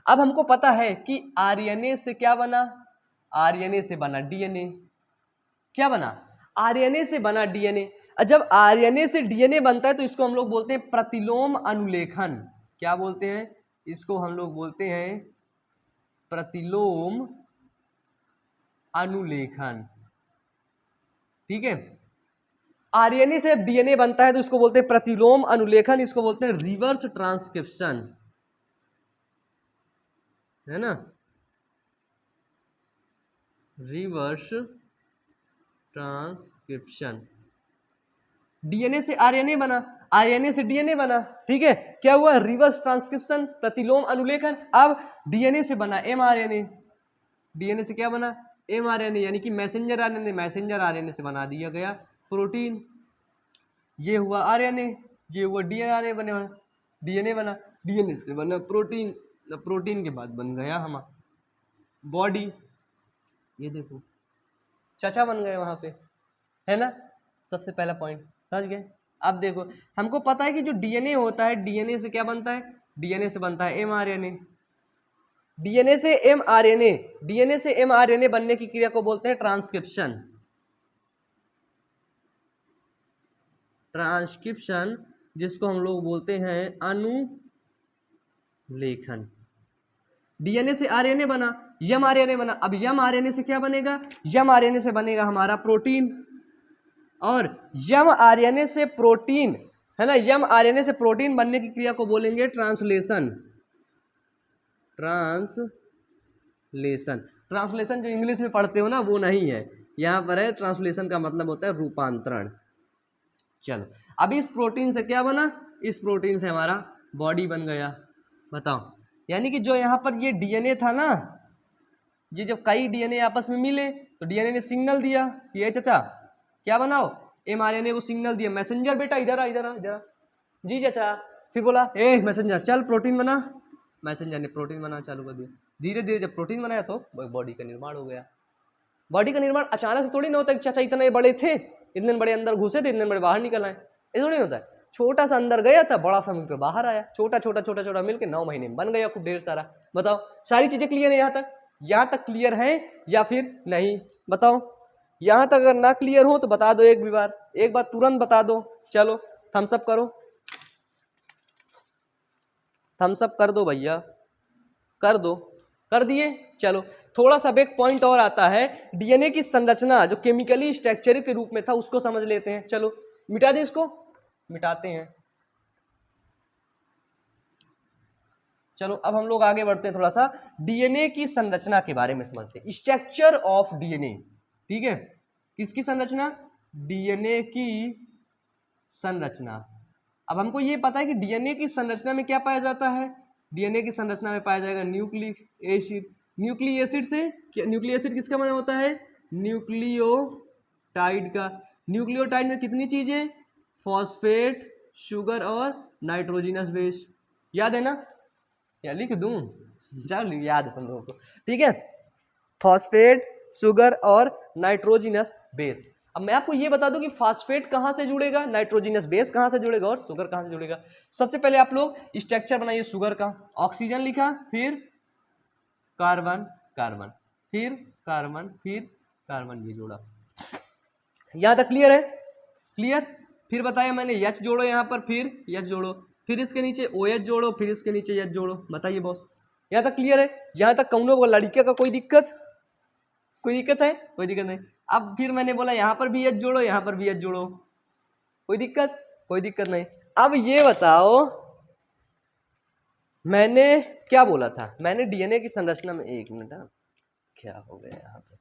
अब हमको पता है कि आरएनए से क्या बना? आरएनए से बना डीएनए। क्या बना, आरएनए से बना डीएनए। जब आरएनए से डीएनए बनता है तो इसको हम लोग बोलते हैं प्रतिलोम अनुलेखन। क्या बोलते हैं, इसको हम लोग बोलते हैं प्रतिलोम अनुलेखन। ठीक है, आरएनए से डीएनए बनता है तो इसको बोलते हैं प्रतिलोम अनुलेखन, इसको बोलते हैं रिवर्स ट्रांसक्रिप्शन, है ना, रिवर्स ट्रांसक्रिप्शन। डीएनए से आरएनए बना, आरएनए से डीएनए बना, ठीक है, क्या हुआ, रिवर्स ट्रांसक्रिप्शन, प्रतिलोम अनुलेखन। अब डीएनए से बना एमआरएनए, डीएनए से क्या बना, एमआरएनए, यानी कि मैसेंजर आरएनए, मैसेंजर आरएनए से बना दिया गया प्रोटीन। ये हुआ आरएनए, ये हुआ डीएनए बना, डीएनए बना, डीएनए से बना प्रोटीन, प्रोटीन के बाद बन गया हमारा बॉडी। ये देखो चाचा बन गए वहां पे, है ना, सबसे पहला पॉइंट समझ गए। अब देखो हमको पता है कि जो डीएनए होता है, डीएनए से क्या बनता है, डीएनए से बनता है एमआरएनए, डीएनए से एमआरएनए, डीएनए से एमआरएनए बनने की क्रिया को बोलते हैं ट्रांसक्रिप्शन, ट्रांसक्रिप्शन जिसको हम लोग बोलते हैं अनुलेखन। डीएनए से आरएनए बना, एमआरएनए बना, अब एमआरएनए से क्या बनेगा, एमआरएनए से बनेगा हमारा प्रोटीन, और एमआरएनए से प्रोटीन, है ना, एमआरएनए से प्रोटीन बनने की क्रिया को बोलेंगे ट्रांसलेशन, ट्रांसलेशन, ट्रांसलेशन जो इंग्लिश में पढ़ते हो ना वो नहीं है, यहाँ पर है ट्रांसलेशन का मतलब होता है रूपांतरण। चलो अब इस प्रोटीन से क्या बना, इस प्रोटीन से हमारा बॉडी बन गया। बताओ, यानी कि जो यहाँ पर ये डीएनए था ना, ये जब कई डीएनए आपस में मिले तो डीएनए ने सिग्नल दिया कि ये चाचा क्या बनाओ, एमआरएनए को सिग्नल दिया, मैसेंजर बेटा इधर आ, इधर आ, इधर आ, जी चाचा, फिर बोला ए मैसेंजर चल प्रोटीन बना, मैसेंजर ने प्रोटीन बनाना चालू कर दिया, धीरे धीरे जब प्रोटीन बनाया तो बॉडी का निर्माण हो गया। बॉडी का निर्माण अचानक से थोड़ी ना होता है, चाचा इतने बड़े थे, इतने बड़े अंदर घुसे थे, इतने बड़े बाहर निकल आए, ऐसा थोड़ी होता है। छोटा सा अंदर गया था, बड़ा सा मिलकर बाहर आया, छोटा छोटा छोटा छोटा मिलकर 9 महीने में बन गया खूब ढेर सारा। बताओ सारी चीजें क्लियर है यहाँ तक, यहाँ तक क्लियर है या फिर नहीं, बताओ। यहाँ तक अगर ना क्लियर हो तो बता दो एक भी बार, एक बार तुरंत बता दो। चलो थम्स अप करो, थम्स अप कर दो भैया, कर दो, कर दिए। चलो थोड़ा सा एक पॉइंट और आता है, डीएनए की संरचना जो केमिकली स्ट्रक्चर के रूप में था उसको समझ लेते हैं। चलो मिटा दें इसको, मिटाते हैं। चलो अब हम लोग आगे बढ़ते हैं, थोड़ा सा डीएनए की संरचना के बारे में समझते हैं, स्ट्रक्चर ऑफ डीएनए। ठीक है, किसकी संरचना, डीएनए की संरचना। अब हमको ये पता है कि डीएनए की संरचना में क्या पाया जाता है, डीएनए की संरचना में पाया जाएगा न्यूक्लिक एसिड। न्यूक्लिक एसिड से, न्यूक्लिक एसिड किसका बना होता है, न्यूक्लियोटाइड का। न्यूक्लियोटाइड में कितनी चीजें, फॉस्फेट, शुगर और नाइट्रोजनस बेस। याद है ना, या लिख दूं, चलो याद है तुम लोगों को, ठीक है, फॉस्फेट, शुगर और नाइट्रोजनस बेस। अब मैं आपको ये बता दूं कि फॉस्फेट कहां से जुड़ेगा, नाइट्रोजनस बेस कहां से जुड़ेगा और शुगर कहां से जुड़ेगा। सबसे पहले आप लोग स्ट्रक्चर बनाइए शुगर का, ऑक्सीजन लिखा, फिर कार्बन कार्बन, फिर कार्बन, फिर कार्बन, ये जोड़ा। यहां तक क्लियर है, क्लियर। फिर बताया मैंने एच जोड़ो यहाँ पर, फिर एच जोड़ो, फिर इसके नीचे OH जोड़ो, फिर इसके नीचे एच जोड़ो। बताइए बॉस, यहाँ तक क्लियर है। यहाँ तक कौनों को लड़कियों का कोई दिक्कत, कोई दिक्कत है, कोई दिक्कत नहीं। अब फिर मैंने बोला यहाँ पर भी एच जोड़ो, यहाँ पर भी एच जोड़ो, कोई दिक्कत, कोई दिक्कत नहीं। अब ये बताओ मैंने क्या बोला था, मैंने डीएनए की संरचना में, एक मिनट, क्या हो गया यहाँ पे,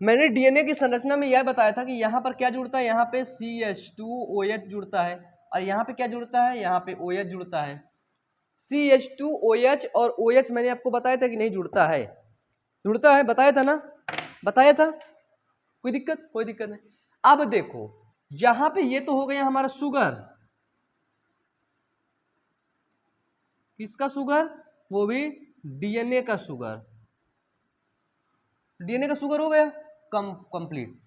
मैंने डीएनए की संरचना में यह बताया था कि यहाँ पर क्या जुड़ता है, यहाँ पे CH2OH जुड़ता है, और यहाँ पे क्या जुड़ता है, यहाँ पे OH जुड़ता है। CH2OH और OH मैंने आपको बताया था कि नहीं जुड़ता है, जुड़ता है, बताया था ना, बताया था, कोई दिक्कत, कोई दिक्कत नहीं। अब देखो यहाँ पे ये तो हो गया हमारा शुगर, किसका शुगर, वो भी डीएनए का शुगर, डीएनए का शुगर हो गया complete.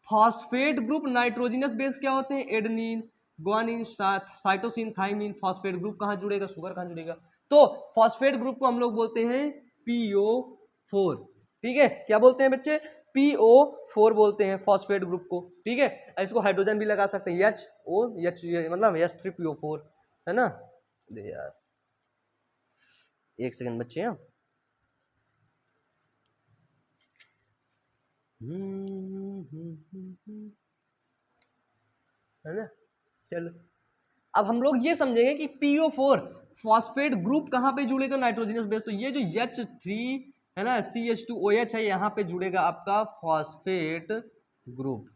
Phosphate group nitrogenous base क्या होते हैं, adenine, guanine, cytosine, thymine. Phosphate group कहाँ जुड़ेगा, शुगर कहाँ जुड़ेगा, तो फॉस्फेट ग्रुप को हम लोग बोलते हैं PO4, ठीक है, क्या बोलते हैं बच्चे, PO4 बोलते हैं फॉस्फेट ग्रुप को, ठीक है। इसको हाइड्रोजन भी लगा सकते हैं, HO मतलब H3PO4, है ना। दे यार एक सेकंड बच्चे, हैं है ना। चलो अब हम लोग ये समझेंगे कि PO4 फॉस्फेट ग्रुप कहाँ पे जुड़ेगा नाइट्रोजनस बेस, तो ये जो H3 है ना, CH2OH है, यहाँ पे जुड़ेगा आपका फॉस्फेट ग्रुप,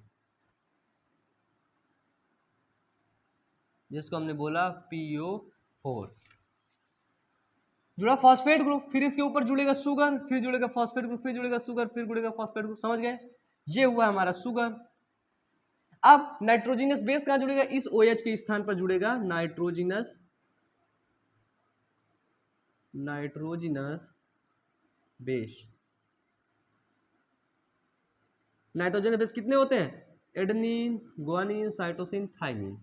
जिसको हमने बोला PO4, जुड़ा फॉस्फेट ग्रुप, फिर इसके ऊपर जुड़ेगा शुगर, फिर जुड़ेगा फॉस्फेट ग्रुप, फिर जुड़ेगा शुगर, फिर जुड़ेगा फॉस्फेट ग्रुप, समझ गए, ये हुआ हमारा शुगर। अब नाइट्रोजनस बेस कहां जुड़ेगा, इस OH के स्थान पर जुड़ेगा नाइट्रोजनस बेस। नाइट्रोजन बेस कितने होते हैं, एडेनिन, गुआनिन, साइटोसिन, थाइमिन।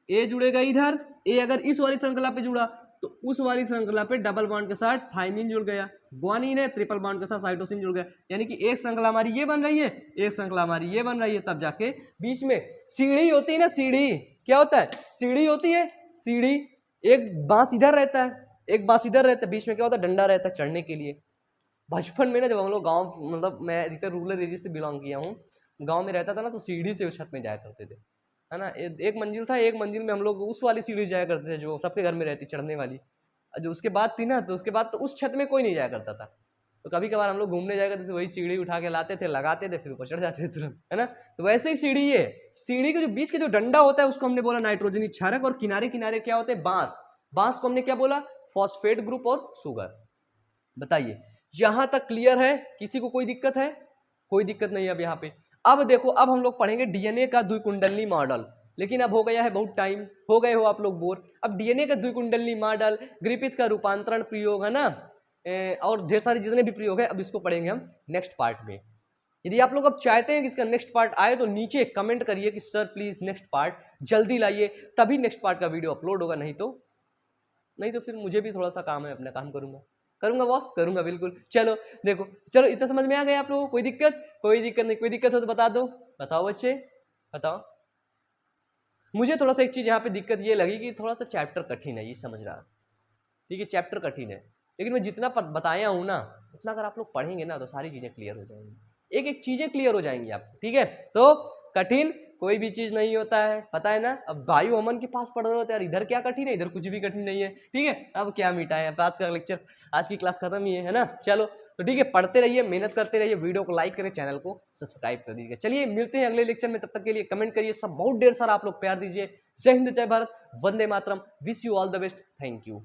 ए जुड़ेगा इधर, ए अगर इस वाली श्रृंखला पे जुड़ा तो उस वाली श्रृंखला पे डबल बॉन्ड के साथ थाइमिन जुड़ गया, गुआनिन है ट्रिपल बॉन्ड के साथ साइटोसिन जुड़ गया, यानी कि एक श्रृंखला हमारी ये बन रही है, एक श्रृंखला हमारी ये बन रही है, तब जाके बीच में सीढ़ी होती है ना, सीढ़ी क्या होता है, सीढ़ी होती है, सीढ़ी, एक बांस इधर रहता है, एक बांस इधर रहता है, बीच में क्या होता है, डंडा रहता है चढ़ने के लिए। बचपन में ना जब हम लोग गाँव, मतलब मैं अधिकतर रूरल एरिया से बिलोंग किया हूँ, गाँव में रहता था ना, तो सीढ़ी से छत में जाया करते थे, है ना। एक मंजिल था, एक मंजिल में हम लोग उस वाली सीढ़ी जाया करते थे जो सबके घर में रहती, चढ़ने वाली। जो उसके बाद थी ना, तो उसके बाद तो उस छत में कोई नहीं जाया करता था, तो कभी कभार हम लोग घूमने जाया करते थे, वही सीढ़ी उठा के लाते थे, लगाते थे, फिर ऊपर चढ़ जाते थे तुरंत, है ना। तो वैसे ही सीढ़ी है, सीढ़ी के जो बीच के जो डंडा होता है उसको हमने बोला नाइट्रोजनी क्षारक, और किनारे किनारे क्या होते हैं, बांस, बांस को हमने क्या बोला, फॉस्फेट ग्रुप और शुगर। बताइए यहां तक क्लियर है, किसी को कोई दिक्कत है, कोई दिक्कत नहीं है। अब यहाँ पे अब देखो, अब हम लोग पढ़ेंगे डीएनए का द्विकुंडली मॉडल, लेकिन अब हो गया है बहुत टाइम, हो गए हो आप लोग बोर। अब डीएनए का द्विकुंडली मॉडल, ग्रिफिथ का रूपांतरण प्रयोग, है ना, और ढेर सारे जितने भी प्रयोग है, अब इसको पढ़ेंगे हम नेक्स्ट पार्ट में। यदि आप लोग अब चाहते हैं कि इसका नेक्स्ट पार्ट आए तो नीचे कमेंट करिए कि सर प्लीज नेक्स्ट पार्ट जल्दी लाइए, तभी नेक्स्ट पार्ट का वीडियो अपलोड होगा, नहीं तो फिर मुझे भी थोड़ा सा काम है, अपना काम करूंगा बॉस, करूंगा बिल्कुल। चलो देखो, चलो इतना समझ में आ गया आप लोगों को, कोई दिक्कत, कोई दिक्कत नहीं, कोई दिक्कत हो तो बता दो, बताओ बच्चे बताओ। मुझे थोड़ा सा एक चीज यहाँ पे दिक्कत ये लगी कि थोड़ा सा चैप्टर कठिन है, ये समझ रहा, ठीक है, चैप्टर कठिन है, लेकिन मैं जितना बताया हूँ ना, उतना अगर आप लोग पढ़ेंगे ना तो सारी चीजें क्लियर हो जाएंगी, एक एक चीजें क्लियर हो जाएंगी आपको, ठीक है। तो कठिन कोई भी चीज नहीं होता है, पता है ना। अब वायु अमन के पास पढ़ रहे होते यार, इधर क्या कठिन है, इधर कुछ भी कठिन नहीं है, ठीक है। अब क्या मीठा है, आज का लेक्चर, आज की क्लास खत्म ही है ना। चलो तो ठीक है, पढ़ते रहिए, मेहनत करते रहिए, वीडियो को लाइक करें, चैनल को सब्सक्राइब कर दीजिएगा। चलिए मिलते हैं अगले लेक्चर में, तब तक के लिए कमेंट करिए, सब बहुत ढेर सारा आप लोग प्यार दीजिए। जय हिंद, जय भारत, वंदे मातरम, wish you all the best, thank you.